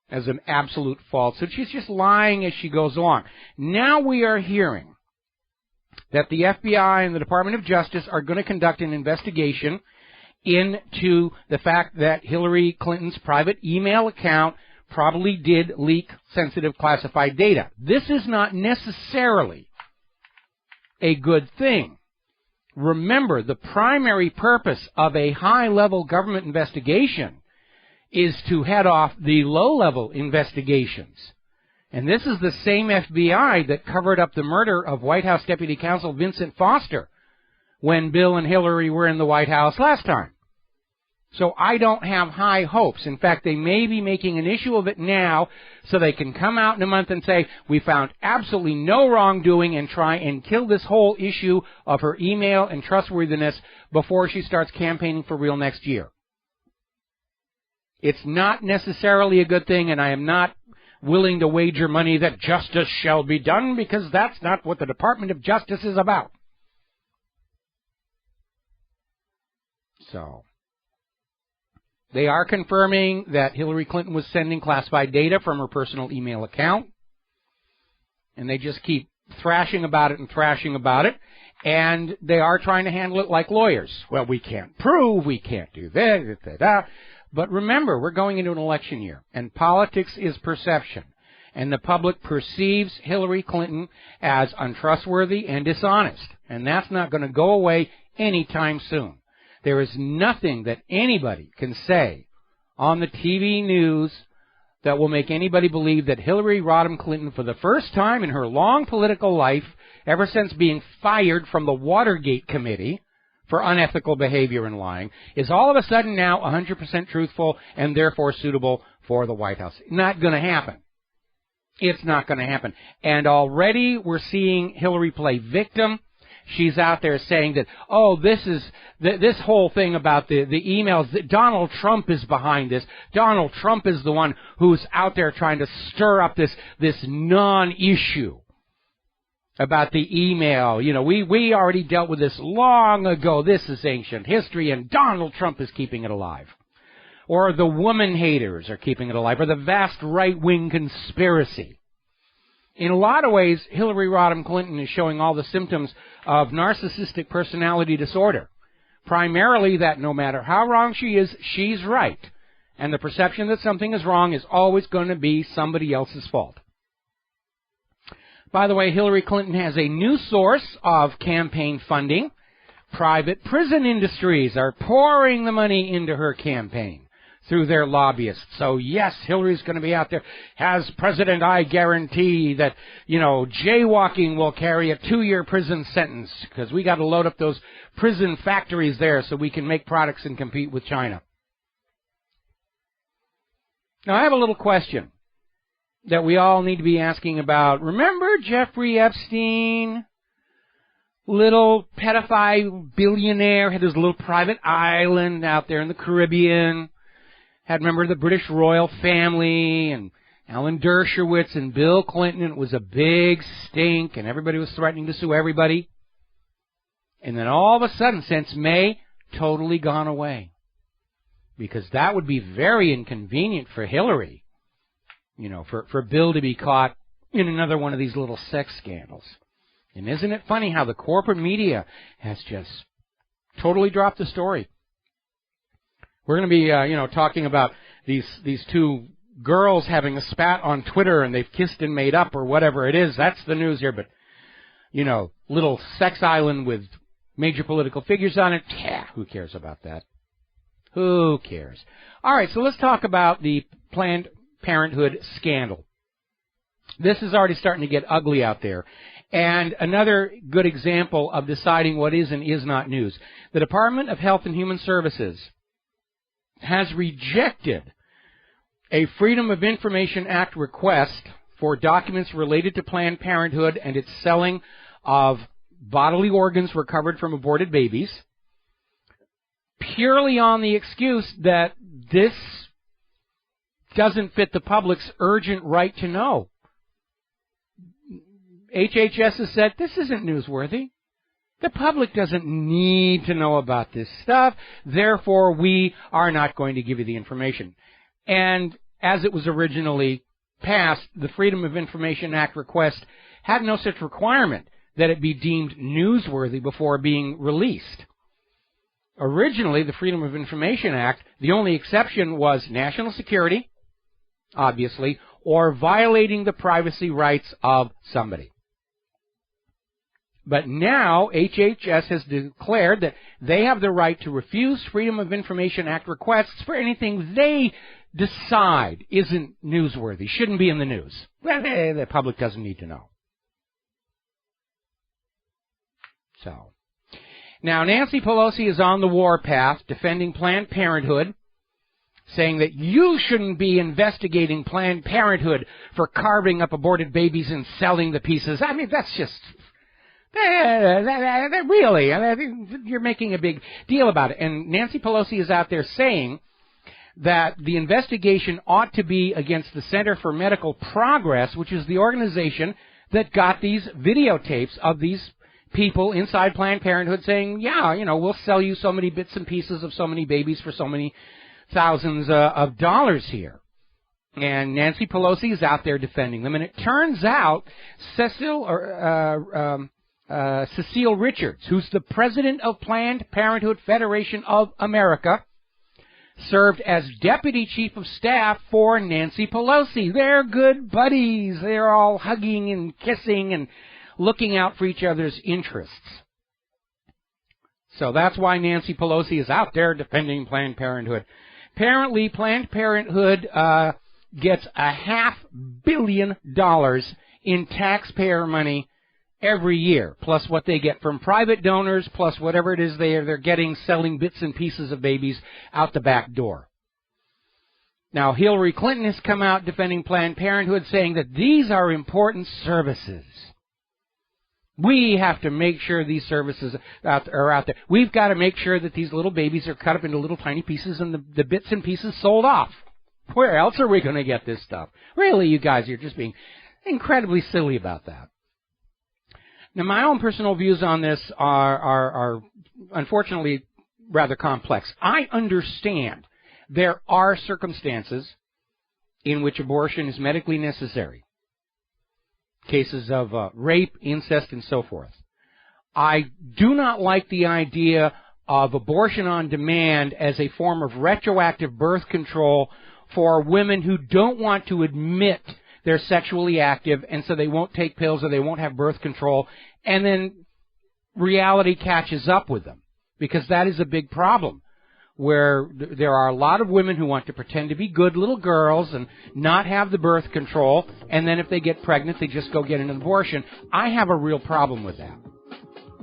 as an absolute falsehood. She's just lying as she goes along. Now we are hearing that the FBI and the Department of Justice are going to conduct an investigation into the fact that Hillary Clinton's private email account probably did leak sensitive classified data. This is not necessarily a good thing. Remember, the primary purpose of a high-level government investigation is to head off the low-level investigations. And this is the same FBI that covered up the murder of White House Deputy Counsel Vincent Foster when Bill and Hillary were in the White House last time. So I don't have high hopes. In fact, they may be making an issue of it now so they can come out in a month and say, we found absolutely no wrongdoing, and try and kill this whole issue of her email and trustworthiness before she starts campaigning for real next year. It's not necessarily a good thing, and I am not willing to wager money that justice shall be done, because that's not what the Department of Justice is about. So, they are confirming that Hillary Clinton was sending classified data from her personal email account, and they just keep thrashing about it and thrashing about it, and they are trying to handle it like lawyers. Well, we can't prove, we can't do that. But remember, we're going into an election year, and politics is perception. And the public perceives Hillary Clinton as untrustworthy and dishonest. And that's not going to go away anytime soon. There is nothing that anybody can say on the TV news that will make anybody believe that Hillary Rodham Clinton, for the first time in her long political life, ever since being fired from the Watergate Committee for unethical behavior and lying, is all of a sudden now 100% truthful and therefore suitable for the White House. Not going to happen. It's not going to happen. And already we're seeing Hillary play victim. She's out there saying that, oh, this whole thing about the emails, that Donald Trump is behind this. Donald Trump is the one who's out there trying to stir up this non-issue about the email. You know, we already dealt with this long ago. This is ancient history, and Donald Trump is keeping it alive. Or the woman haters are keeping it alive, or the vast right-wing conspiracy. In a lot of ways, Hillary Rodham Clinton is showing all the symptoms of narcissistic personality disorder. Primarily that no matter how wrong she is, she's right. And the perception that something is wrong is always going to be somebody else's fault. By the way, Hillary Clinton has a new source of campaign funding. Private prison industries are pouring the money into her campaign through their lobbyists. So yes, Hillary's going to be out there. Has President I guarantee that, jaywalking will carry a 2-year prison sentence, because we got to load up those prison factories there so we can make products and compete with China. Now I have a little question that we all need to be asking about. Remember Jeffrey Epstein? Little pedophile billionaire, had his little private island out there in the Caribbean. Had, remember, the British royal family and Alan Dershowitz and Bill Clinton. It was a big stink, and everybody was threatening to sue everybody. And then all of a sudden, since May, totally gone away. Because that would be very inconvenient for Hillary. For Bill to be caught in another one of these little sex scandals. And isn't it funny how the corporate media has just totally dropped the story? We're going to be, talking about these two girls having a spat on Twitter, and they've kissed and made up, or whatever it is. That's the news here. But, little sex island with major political figures on it. Yeah, who cares about that? Who cares? All right, so let's talk about the Planned Parenthood scandal. This is already starting to get ugly out there. And another good example of deciding what is and is not news. The Department of Health and Human Services has rejected a Freedom of Information Act request for documents related to Planned Parenthood and its selling of bodily organs recovered from aborted babies, purely on the excuse that this doesn't fit the public's urgent right to know. HHS has said, this isn't newsworthy. The public doesn't need to know about this stuff. Therefore, we are not going to give you the information. And as it was originally passed, the Freedom of Information Act request had no such requirement that it be deemed newsworthy before being released. Originally, the Freedom of Information Act, the only exception was national security, obviously, or violating the privacy rights of somebody. But now, HHS has declared that they have the right to refuse Freedom of Information Act requests for anything they decide isn't newsworthy, shouldn't be in the news. Well, the public doesn't need to know. So, now Nancy Pelosi is on the warpath defending Planned Parenthood, saying that you shouldn't be investigating Planned Parenthood for carving up aborted babies and selling the pieces. I mean, that's just... really, you're making a big deal about it. And Nancy Pelosi is out there saying that the investigation ought to be against the Center for Medical Progress, which is the organization that got these videotapes of these people inside Planned Parenthood saying, yeah, we'll sell you so many bits and pieces of so many babies for so many thousands of dollars here. And Nancy Pelosi is out there defending them. And it turns out Cecile Richards, who's the president of Planned Parenthood Federation of America, served as deputy chief of staff for Nancy Pelosi. They're good buddies. They're all hugging and kissing and looking out for each other's interests. So that's why Nancy Pelosi is out there defending Planned Parenthood. Apparently, Planned Parenthood gets $500 million in taxpayer money every year, plus what they get from private donors, plus whatever it is they're getting selling bits and pieces of babies out the back door. Now, Hillary Clinton has come out defending Planned Parenthood, saying that these are important services. We have to make sure these services are out there. We've got to make sure that these little babies are cut up into little tiny pieces and the bits and pieces sold off. Where else are we going to get this stuff? Really, you guys, you're just being incredibly silly about that. Now, my own personal views on this are unfortunately rather complex. I understand there are circumstances in which abortion is medically necessary. Cases of rape, incest, and so forth. I do not like the idea of abortion on demand as a form of retroactive birth control for women who don't want to admit they're sexually active, and so they won't take pills or they won't have birth control, and then reality catches up with them, because that is a big problem, where there are a lot of women who want to pretend to be good little girls and not have the birth control, and then if they get pregnant, they just go get an abortion. I have a real problem with that.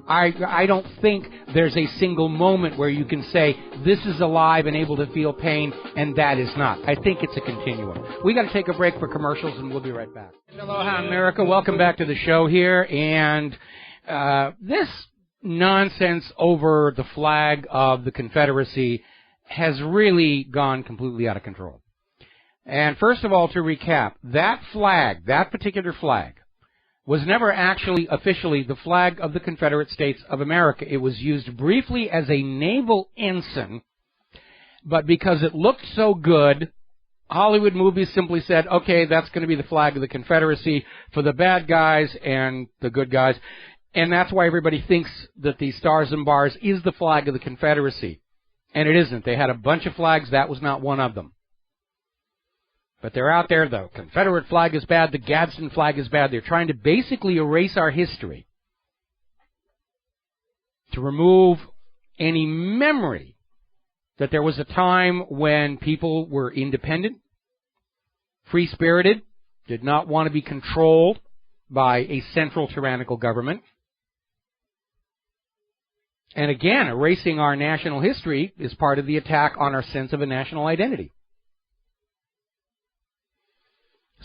I don't think there's a single moment where you can say, this is alive and able to feel pain, and that is not. I think it's a continuum. We got to take a break for commercials, and we'll be right back. Aloha, America. Welcome back to the show here. And this nonsense over the flag of the Confederacy has really gone completely out of control. And first of all, to recap, that flag, that particular flag, was never actually officially the flag of the Confederate States of America. It was used briefly as a naval ensign, but because it looked so good, Hollywood movies simply said, okay, that's going to be the flag of the Confederacy for the bad guys and the good guys. And that's why everybody thinks that the Stars and Bars is the flag of the Confederacy. And it isn't. They had a bunch of flags. That was not one of them. But they're out there. The Confederate flag is bad. The Gadsden flag is bad. They're trying to basically erase our history, to remove any memory that there was a time when people were independent, free-spirited, did not want to be controlled by a central tyrannical government. And again, erasing our national history is part of the attack on our sense of a national identity.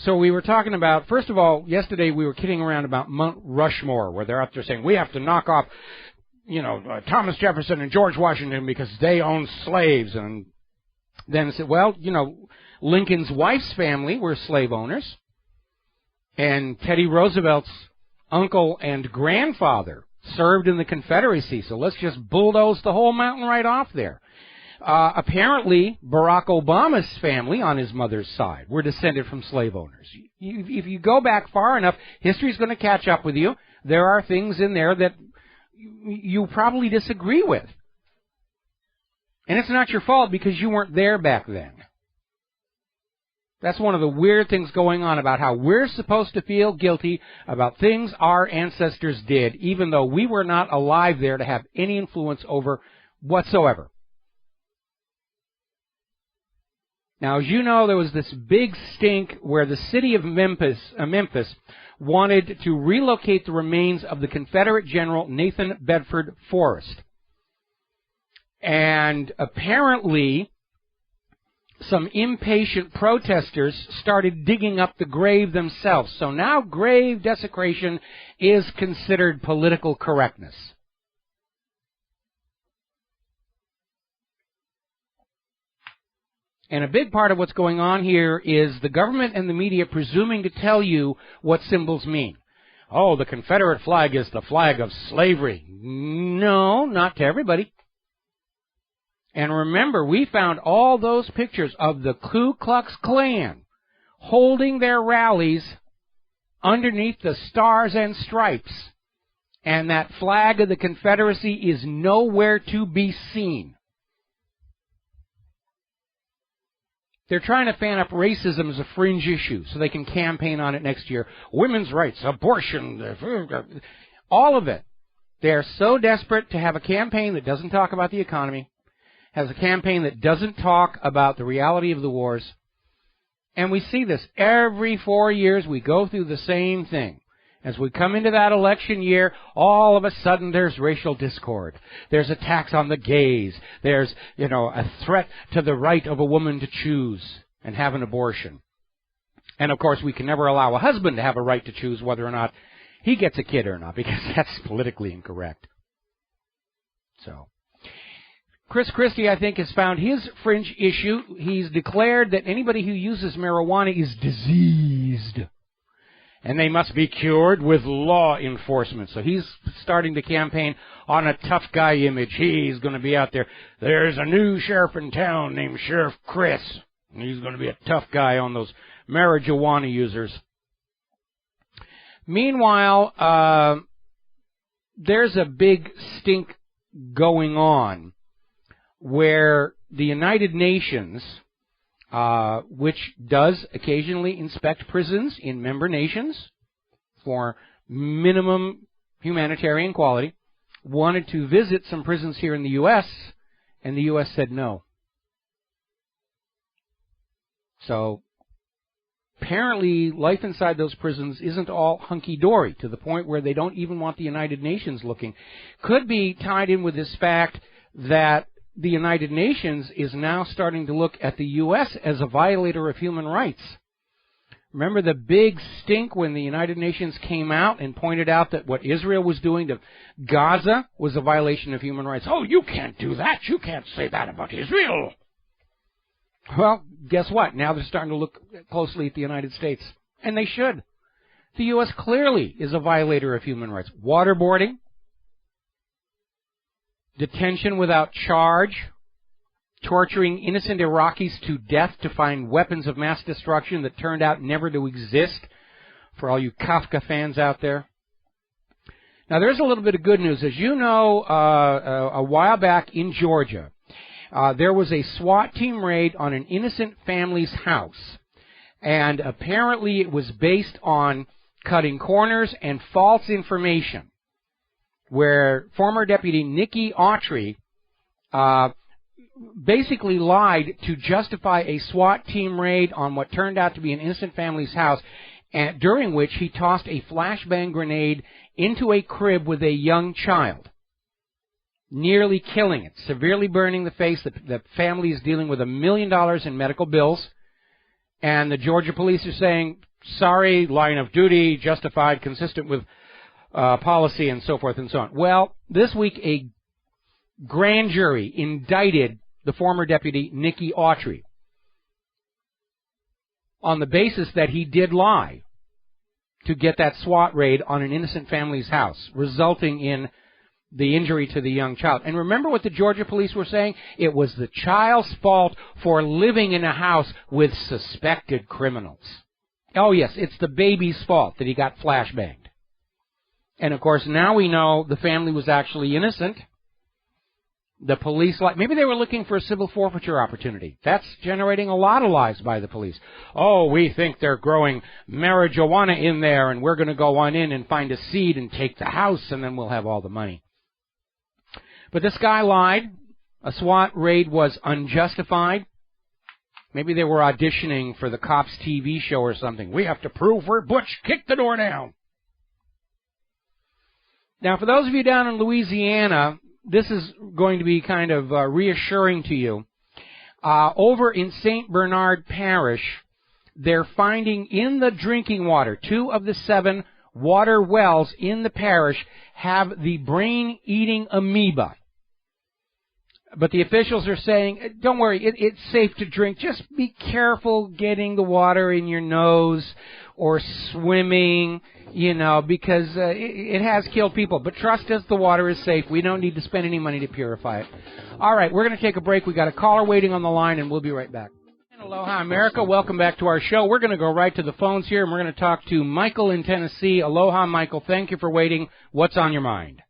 So we were talking about, first of all, yesterday we were kidding around about Mount Rushmore, where they're out there saying, we have to knock off, Thomas Jefferson and George Washington because they owned slaves. And then said, well, Lincoln's wife's family were slave owners. And Teddy Roosevelt's uncle and grandfather served in the Confederacy, so let's just bulldoze the whole mountain right off there. Apparently, Barack Obama's family on his mother's side were descended from slave owners. If you go back far enough, history's going to catch up with you. There are things in there that you probably disagree with. And it's not your fault because you weren't there back then. That's one of the weird things going on about how we're supposed to feel guilty about things our ancestors did, even though we were not alive there to have any influence over whatsoever. Now, as you know, there was this big stink where the city of Memphis wanted to relocate the remains of the Confederate General Nathan Bedford Forrest. And apparently, some impatient protesters started digging up the grave themselves. So now grave desecration is considered political correctness. And a big part of what's going on here is the government and the media presuming to tell you what symbols mean. Oh, the Confederate flag is the flag of slavery. No, not to everybody. And remember, we found all those pictures of the Ku Klux Klan holding their rallies underneath the stars and stripes. And that flag of the Confederacy is nowhere to be seen. They're trying to fan up racism as a fringe issue so they can campaign on it next year. Women's rights, abortion, all of it. They're so desperate to have a campaign that doesn't talk about the economy, has a campaign that doesn't talk about the reality of the wars. And we see this every 4 years. We go through the same thing. As we come into that election year, all of a sudden there's racial discord. There's attacks on the gays. There's, a threat to the right of a woman to choose and have an abortion. And of course, we can never allow a husband to have a right to choose whether or not he gets a kid or not, because that's politically incorrect. So, Chris Christie, I think, has found his fringe issue. He's declared that anybody who uses marijuana is diseased, and they must be cured with law enforcement. So he's starting to campaign on a tough guy image. He's going to be out there. There's a new sheriff in town named Sheriff Chris, and he's going to be a tough guy on those marijuana users. Meanwhile, there's a big stink going on where the United Nations, which does occasionally inspect prisons in member nations for minimum humanitarian quality, wanted to visit some prisons here in the U.S., and the U.S. said no. So apparently life inside those prisons isn't all hunky-dory, to the point where they don't even want the United Nations looking. Could be tied in with this fact that the United Nations is now starting to look at the U.S. as a violator of human rights. Remember the big stink when the United Nations came out and pointed out that what Israel was doing to Gaza was a violation of human rights. Oh, you can't do that. You can't say that about Israel. Well, guess what? Now they're starting to look closely at the United States. And they should. The U.S. clearly is a violator of human rights. Waterboarding, detention without charge, torturing innocent Iraqis to death to find weapons of mass destruction that turned out never to exist, for all you Kafka fans out there. Now, there's a little bit of good news. As you know, a while back in Georgia, there was a SWAT team raid on an innocent family's house, and apparently it was based on cutting corners and false information, where former Deputy Nikki Autry basically lied to justify a SWAT team raid on what turned out to be an innocent family's house, and during which he tossed a flashbang grenade into a crib with a young child, nearly killing it, severely burning the face. The family is dealing with $1 million in medical bills, and the Georgia police are saying, sorry, line of duty, justified, consistent with policy, and so forth and so on. Well, this week a grand jury indicted the former deputy Nikki Autry on the basis that he did lie to get that SWAT raid on an innocent family's house, resulting in the injury to the young child. And remember what the Georgia police were saying? It was the child's fault for living in a house with suspected criminals. Oh yes, it's the baby's fault that he got flashbanged. And, of course, now we know the family was actually innocent. The police, maybe they were looking for a civil forfeiture opportunity. That's generating a lot of lies by the police. Oh, we think they're growing marijuana in there, and we're going to go on in and find a seed and take the house, and then we'll have all the money. But this guy lied. A SWAT raid was unjustified. Maybe they were auditioning for the Cops TV show or something. We have to prove we're Butch. Kick the door down. Now, for those of you down in Louisiana, this is going to be kind of reassuring to you. Over in St. Bernard Parish, they're finding in the drinking water, 2 of the 7 water wells in the parish have the brain-eating amoeba. But the officials are saying, don't worry, it's safe to drink. Just be careful getting the water in your nose or swimming, because it has killed people. But trust us, the water is safe. We don't need to spend any money to purify it. All right, we're going to take a break. We got a caller waiting on the line, and we'll be right back. Aloha, America. Welcome back to our show. We're going to go right to the phones here, and we're going to talk to Michael in Tennessee. Aloha, Michael. Thank you for waiting. What's on your mind?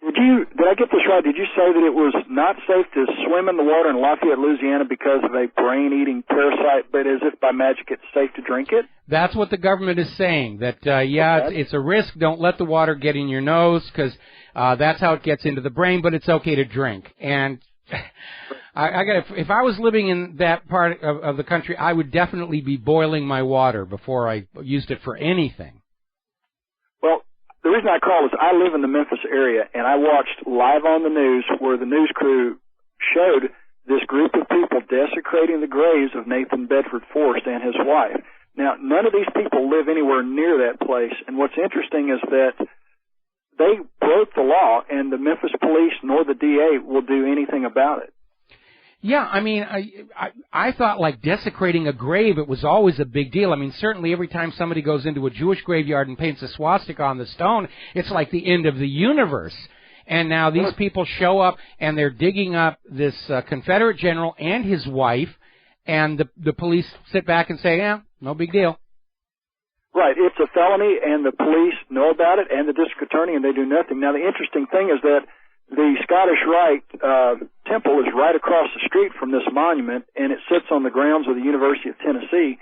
Did I get this right? Did you say that it was not safe to swim in the water in Lafayette, Louisiana because of a brain-eating parasite, but as if by magic it's safe to drink it? That's what the government is saying, that, it's a risk. Don't let the water get in your nose because that's how it gets into the brain, but it's okay to drink. And if I was living in that part of the country, I would definitely be boiling my water before I used it for anything. Well, the reason I call is I live in the Memphis area, and I watched live on the news where the news crew showed this group of people desecrating the graves of Nathan Bedford Forrest and his wife. Now, none of these people live anywhere near that place, and what's interesting is that they broke the law, and the Memphis police nor the DA will do anything about it. Yeah, I mean, I thought like desecrating a grave, it was always a big deal. I mean, certainly every time somebody goes into a Jewish graveyard and paints a swastika on the stone, it's like the end of the universe. And now these people show up and they're digging up this Confederate general and his wife, and the police sit back and say, yeah, no big deal. Right, it's a felony, and the police know about it, and the district attorney, and they do nothing. Now, the interesting thing is that the Scottish Rite temple is right across the street from this monument, and it sits on the grounds of the University of Tennessee.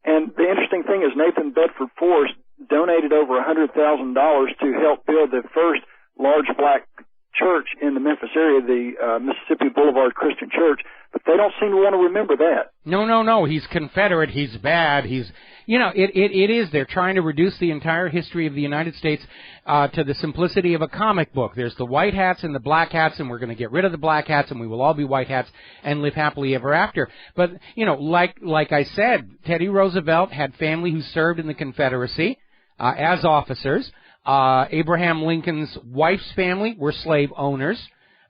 And the interesting thing is Nathan Bedford Forrest donated over $100,000 to help build the first large black church in the Memphis area, the Mississippi Boulevard Christian Church, but they don't seem to want to remember that. No, he's Confederate, he's bad, it is, they're trying to reduce the entire history of the United States to the simplicity of a comic book. There's the white hats and the black hats, and we're going to get rid of the black hats, and we will all be white hats and live happily ever after. But, like I said, Teddy Roosevelt had family who served in the Confederacy as officers. Abraham Lincoln's wife's family were slave owners.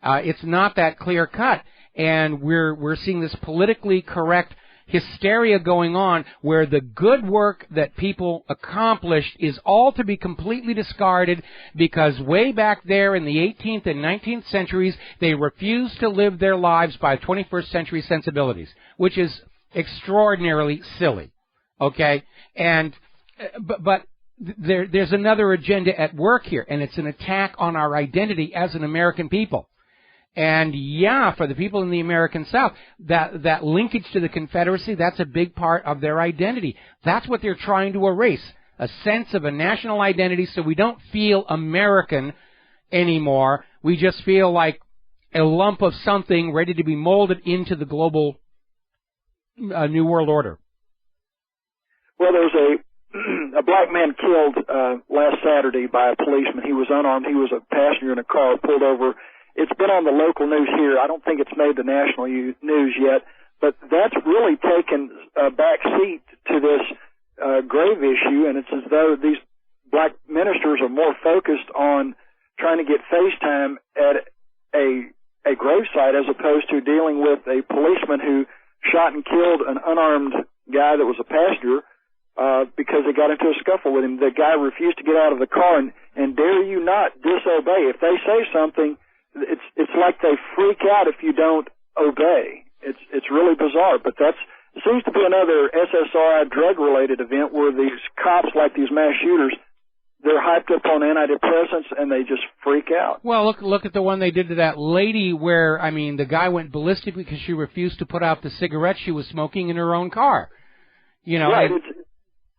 It's not that clear cut, and we're seeing this politically correct hysteria going on where the good work that people accomplished is all to be completely discarded because way back there in the 18th and 19th centuries, they refused to live their lives by 21st century sensibilities, which is extraordinarily silly. Okay? And, but there's another agenda at work here, and it's an attack on our identity as an American people. And yeah, for the people in the American South, that linkage to the Confederacy, that's a big part of their identity. That's what they're trying to erase, a sense of a national identity so we don't feel American anymore. We just feel like a lump of something ready to be molded into the global New World Order. Well, there was a black man killed last Saturday by a policeman. He was unarmed. He was a passenger in a car pulled over. It's been on the local news here. I don't think it's made the national news yet, but that's really taken a back seat to this grave issue, and it's as though these black ministers are more focused on trying to get face time at a gravesite as opposed to dealing with a policeman who shot and killed an unarmed guy that was a passenger because they got into a scuffle with him. The guy refused to get out of the car, and dare you not disobey. If they say something, it's like they freak out if you don't obey. It's really bizarre, but it seems to be another SSRI drug-related event where these cops, like these mass shooters, they're hyped up on antidepressants and they just freak out. Well, look at the one they did to that lady where, I mean, the guy went ballistic because she refused to put out the cigarette she was smoking in her own car. Right.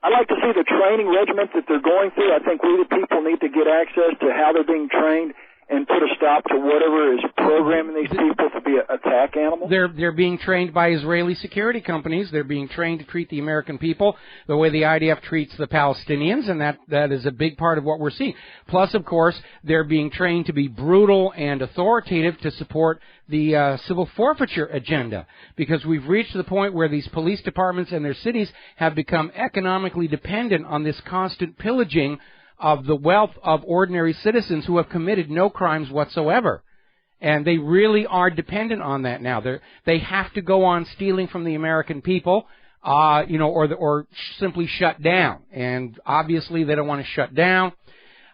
I like to see the training regiment that they're going through. I think we the people need to get access to how they're being trained and put a stop to whatever is programming these people to be attack animals? They're being trained by Israeli security companies. They're being trained to treat the American people the way the IDF treats the Palestinians, and that is a big part of what we're seeing. Plus, of course, they're being trained to be brutal and authoritative to support the civil forfeiture agenda, because we've reached the point where these police departments and their cities have become economically dependent on this constant pillaging of the wealth of ordinary citizens who have committed no crimes whatsoever. And they really are dependent on that now. They have to go on stealing from the American people, or simply shut down. And obviously they don't want to shut down.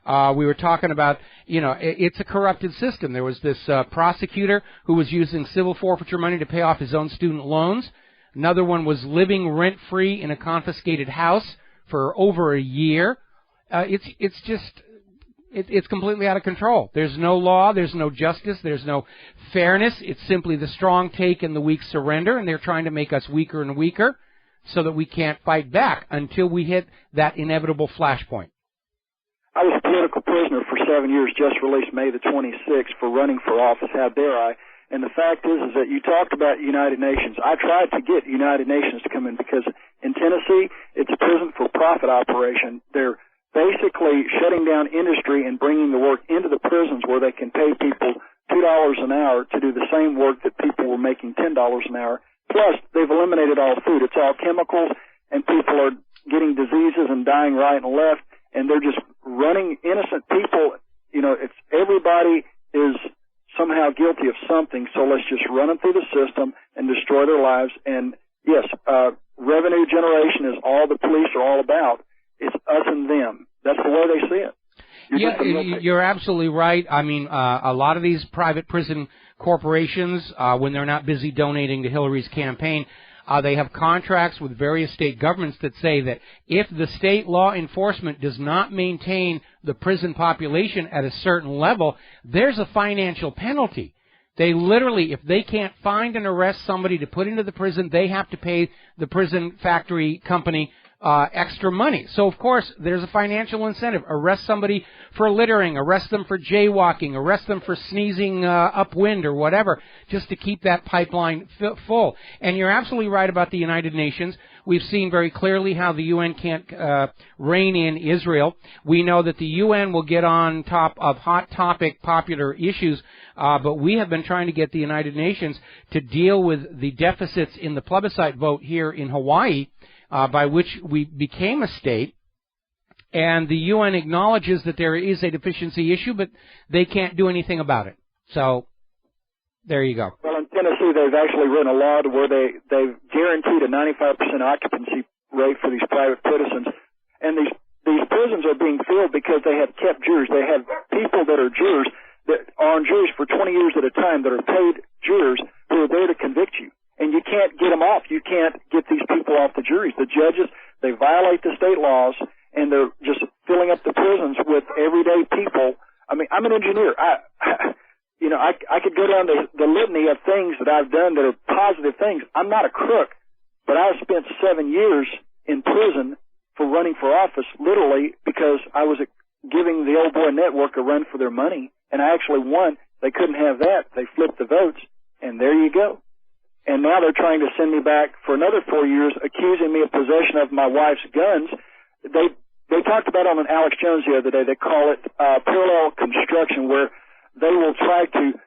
We were talking about, it's a corrupted system. There was this prosecutor who was using civil forfeiture money to pay off his own student loans. Another one was living rent-free in a confiscated house for over a year. It's completely out of control. There's no law, there's no justice, there's no fairness. It's simply the strong take and the weak surrender, and they're trying to make us weaker and weaker so that we can't fight back until we hit that inevitable flashpoint. I was a political prisoner for 7 years, just released May the 26th for running for office. How dare I? And the fact is that you talked about United Nations. I tried to get United Nations to come in because in Tennessee, it's a prison for profit operation. They're basically shutting down industry and bringing the work into the prisons where they can pay people $2 an hour to do the same work that people were making $10 an hour. Plus, they've eliminated all food. It's all chemicals, and people are getting diseases and dying right and left, and they're just running innocent people. It's everybody is somehow guilty of something, so let's just run them through the system and destroy their lives. And, yes, revenue generation is all the police are all about. It's us and them. That's the way they see it. You're absolutely right. I mean, a lot of these private prison corporations, when they're not busy donating to Hillary's campaign, they have contracts with various state governments that say that if the state law enforcement does not maintain the prison population at a certain level, there's a financial penalty. They literally, if they can't find and arrest somebody to put into the prison, they have to pay the prison factory company extra money. So, of course, there's a financial incentive. Arrest somebody for littering, arrest them for jaywalking, arrest them for sneezing upwind or whatever, just to keep that pipeline full. And you're absolutely right about the United Nations. We've seen very clearly how the UN can't rein in Israel. We know that the UN will get on top of hot topic popular issues, but we have been trying to get the United Nations to deal with the deficits in the plebiscite vote here in Hawaii, by which we became a state, and the UN acknowledges that there is a deficiency issue, but they can't do anything about it. So, there you go. Well, in Tennessee, they've actually written a law to where they've guaranteed a 95% occupancy rate for these private prisons, and these prisons are being filled because they have kept jurors. They have people that are jurors that are on juries for 20 years at a time that are paid jurors who are there to convict you. And you can't get them off. You can't get these people off the juries. The judges, they violate the state laws, and they're just filling up the prisons with everyday people. I mean, I'm an engineer. I could go down the litany of things that I've done that are positive things. I'm not a crook, but I spent 7 years in prison for running for office, literally, because I was giving the old boy network a run for their money, and I actually won. They couldn't have that. They flipped the votes, and there you go. And now they're trying to send me back for another 4 years, accusing me of possession of my wife's guns. They talked about on Alex Jones the other day. They call it parallel construction, where they will try to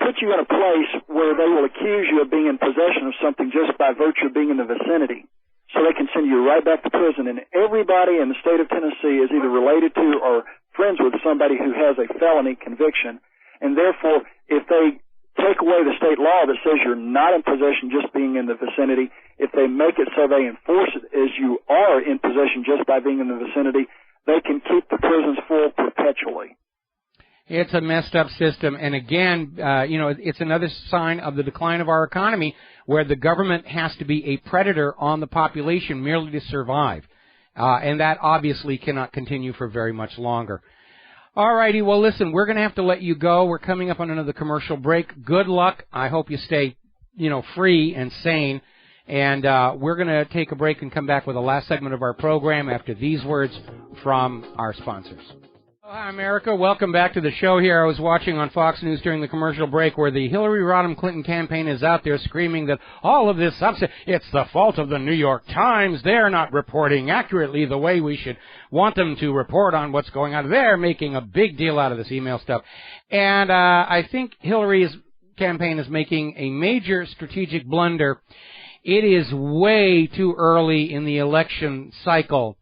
put you in a place where they will accuse you of being in possession of something just by virtue of being in the vicinity. So they can send you right back to prison. And everybody in the state of Tennessee is either related to or friends with somebody who has a felony conviction. And therefore, if they take away the state law that says you're not in possession just being in the vicinity, if they make it so they enforce it as you are in possession just by being in the vicinity, they can keep the prisons full perpetually. It's a messed up system, and again, it's another sign of the decline of our economy, where the government has to be a predator on the population merely to survive, and that obviously cannot continue for very much longer. All righty, well, listen, we're going to have to let you go. We're coming up on another commercial break. Good luck. I hope you stay, free and sane. And we're going to take a break and come back with the last segment of our program after these words from our sponsors. Hi, America. Welcome back to the show here. I was watching on Fox News during the commercial break where the Hillary Rodham Clinton campaign is out there screaming that all of this upset, it's the fault of the New York Times. They're not reporting accurately the way we should want them to report on what's going on. They're making a big deal out of this email stuff. And I think Hillary's campaign is making a major strategic blunder. It is way too early in the election cycle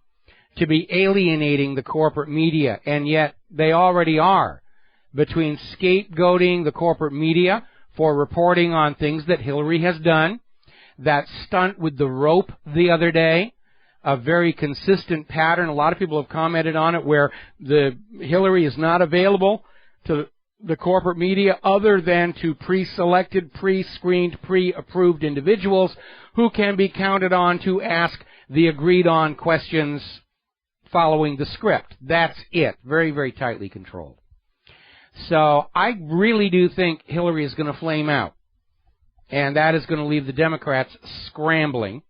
to be alienating the corporate media, and yet they already are, between scapegoating the corporate media for reporting on things that Hillary has done, that stunt with the rope the other day, a very consistent pattern. A lot of people have commented on it where Hillary is not available to the corporate media other than to pre-selected, pre-screened, pre-approved individuals who can be counted on to ask the agreed-on questions following the script. That's it. Very, very tightly controlled. So I really do think Hillary is going to flame out. And that is going to leave the Democrats scrambling.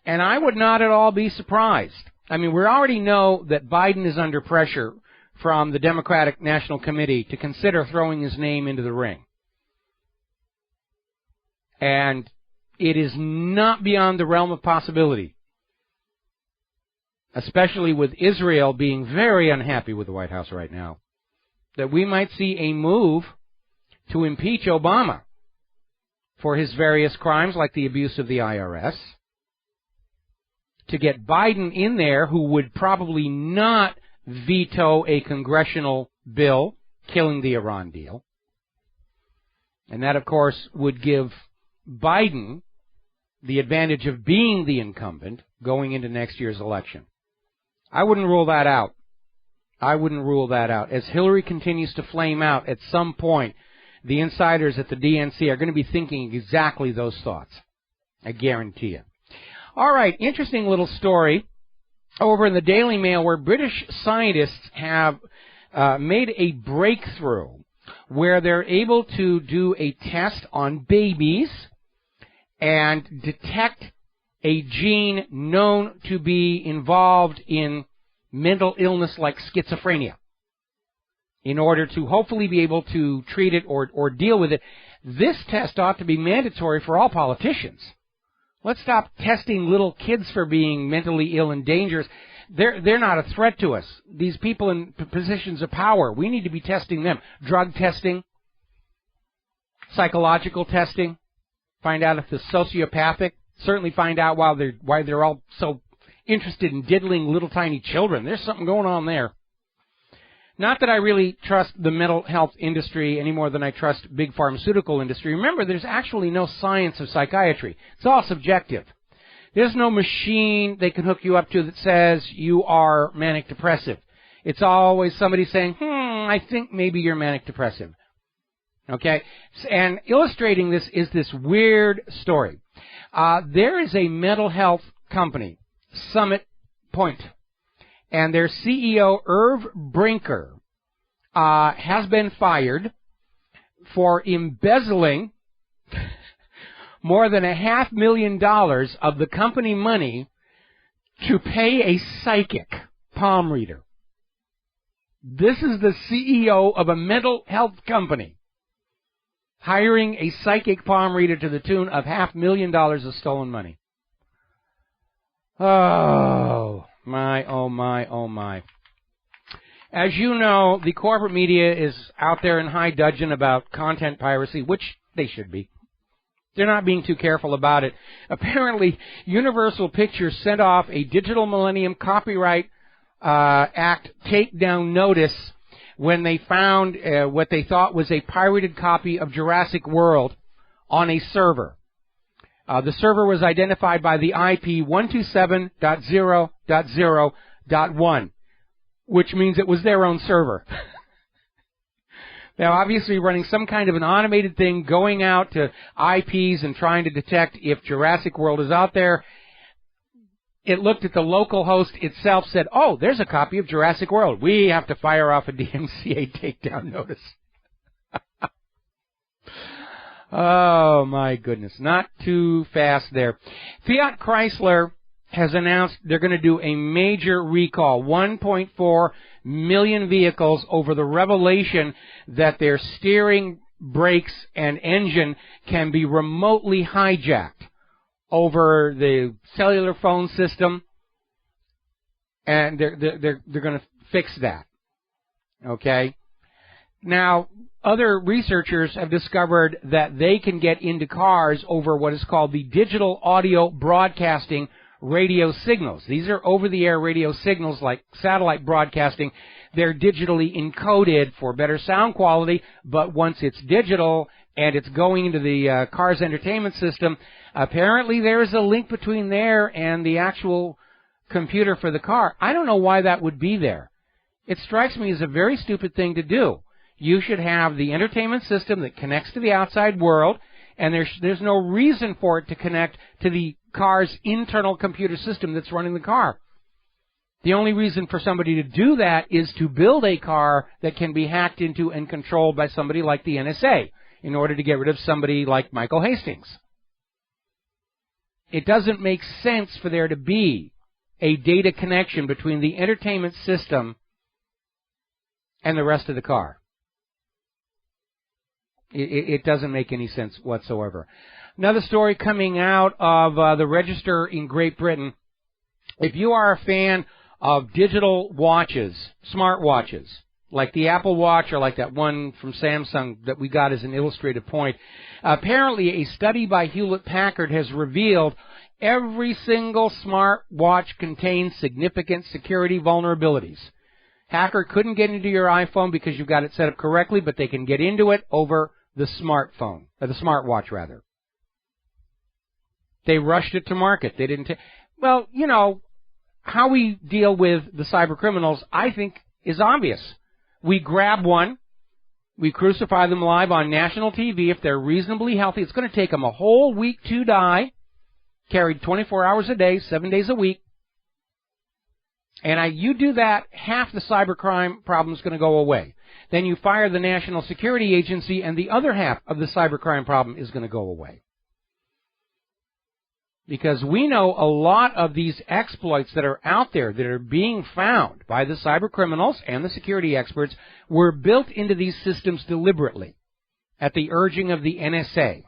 And I would not at all be surprised. I mean, we already know that Biden is under pressure from the Democratic National Committee to consider throwing his name into the ring. And it is not beyond the realm of possibility, especially with Israel being very unhappy with the White House right now, that we might see a move to impeach Obama for his various crimes, like the abuse of the IRS, to get Biden in there, who would probably not veto a congressional bill killing the Iran deal. And that, of course, would give Biden the advantage of being the incumbent going into next year's election. I wouldn't rule that out. I wouldn't rule that out. As Hillary continues to flame out, at some point, the insiders at the DNC are going to be thinking exactly those thoughts. I guarantee you. All right, interesting little story over in the Daily Mail where British scientists have made a breakthrough where they're able to do a test on babies and detect a gene known to be involved in mental illness like schizophrenia in order to hopefully be able to treat it or deal with it. This test ought to be mandatory for all politicians. Let's stop testing little kids for being mentally ill and dangerous. They're not a threat to us. These people in positions of power, we need to be testing them. Drug testing, psychological testing, find out if they're sociopathic, certainly find out why they're all so interested in diddling little tiny children. There's something going on there. Not that I really trust the mental health industry any more than I trust big pharmaceutical industry. Remember, there's actually no science of psychiatry. It's all subjective. There's no machine they can hook you up to that says you are manic depressive. It's always somebody saying, I think maybe you're manic depressive. Okay? And illustrating this is this weird story. There is a mental health company, Summit Point, and their CEO, Irv Brinker, has been fired for embezzling more than $500,000 of the company money to pay a psychic palm reader. This is the CEO of a mental health company hiring a psychic palm reader to the tune of $500,000 of stolen money. Oh, my, oh, my, oh, my. As you know, the corporate media is out there in high dudgeon about content piracy, which they should be. They're not being too careful about it. Apparently, Universal Pictures sent off a Digital Millennium Copyright Act takedown notice when they found what they thought was a pirated copy of Jurassic World on a server. The server was identified by the IP 127.0.0.1, which means it was their own server. Now, obviously running some kind of an automated thing, going out to IPs and trying to detect if Jurassic World is out there. It looked at the local host itself, said, oh, there's a copy of Jurassic World. We have to fire off a DMCA takedown notice. Oh, my goodness. Not too fast there. Fiat Chrysler has announced they're going to do a major recall, $1.4 million vehicles over the revelation that their steering, brakes, and engine can be remotely hijacked over the cellular phone system, and they're going to fix that. Okay? Now, other researchers have discovered that they can get into cars over what is called the digital audio broadcasting radio signals. These are over-the-air radio signals like satellite broadcasting. They're digitally encoded for better sound quality, but once it's digital and it's going into the car's entertainment system, apparently there is a link between there and the actual computer for the car. I don't know why that would be there. It strikes me as a very stupid thing to do. You should have the entertainment system that connects to the outside world, and there's no reason for it to connect to the car's internal computer system that's running the car. The only reason for somebody to do that is to build a car that can be hacked into and controlled by somebody like the NSA in order to get rid of somebody like Michael Hastings. It doesn't make sense for there to be a data connection between the entertainment system and the rest of the car. It doesn't make any sense whatsoever. Another story coming out of the Register in Great Britain. If you are a fan of digital watches, smart watches, like the Apple Watch or like that one from Samsung that we got as an illustrated point, apparently a study by Hewlett-Packard has revealed every single smart watch contains significant security vulnerabilities. Hacker couldn't get into your iPhone because you've got it set up correctly, but they can get into it over the smartphone, or the smartwatch rather. They rushed it to market. They didn't well, you know, how we deal with the cyber criminals, I think, is obvious. We grab one, we crucify them live on national TV. If they're reasonably healthy, it's going to take them a whole week to die, carried 24 hours a day, 7 days a week. And you do that, half the cybercrime problem is going to go away. Then you fire the National Security Agency, and the other half of the cybercrime problem is going to go away. Because we know a lot of these exploits that are out there that are being found by the cyber criminals and the security experts were built into these systems deliberately at the urging of the NSA.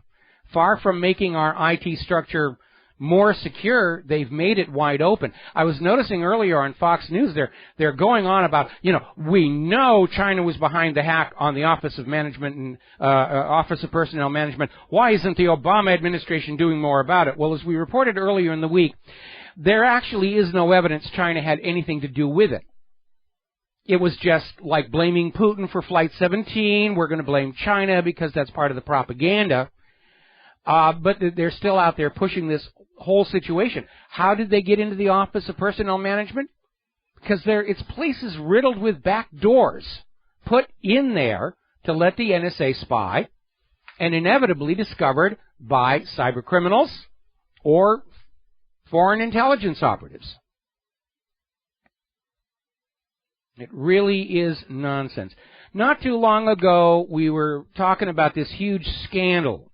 Far from making our IT structure more secure, they've made it wide open. I was noticing earlier on Fox News they're going on about, we know China was behind the hack on the Office of Management and Office of Personnel Management. Why isn't the Obama administration doing more about it? Well, as we reported earlier in the week, there actually is no evidence China had anything to do with it. It was just like blaming Putin for Flight 17. We're going to blame China because that's part of the propaganda. But they're still out there pushing this whole situation. How did they get into the Office of Personnel Management? Because it's places riddled with back doors put in there to let the NSA spy, and inevitably discovered by cyber criminals or foreign intelligence operatives. It really is nonsense. Not too long ago, we were talking about this huge scandal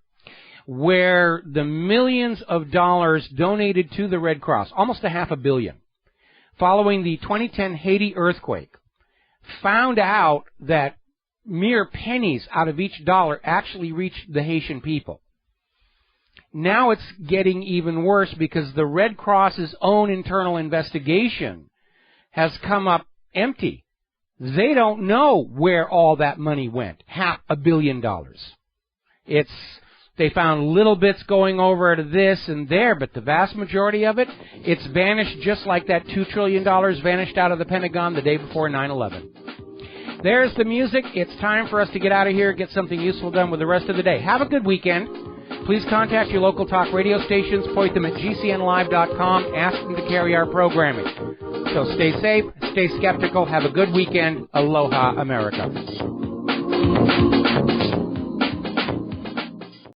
where the millions of dollars donated to the Red Cross, almost $500 million, following the 2010 Haiti earthquake, found out that mere pennies out of each dollar actually reached the Haitian people. Now it's getting even worse because the Red Cross's own internal investigation has come up empty. They don't know where all that money went, $500 million. They found little bits going over to this and there, but the vast majority of it, it's vanished just like that $2 trillion vanished out of the Pentagon the day before 9/11. There's the music. It's time for us to get out of here, get something useful done with the rest of the day. Have a good weekend. Please contact your local talk radio stations. Point them at gcnlive.com. Ask them to carry our programming. So stay safe, stay skeptical. Have a good weekend. Aloha, America.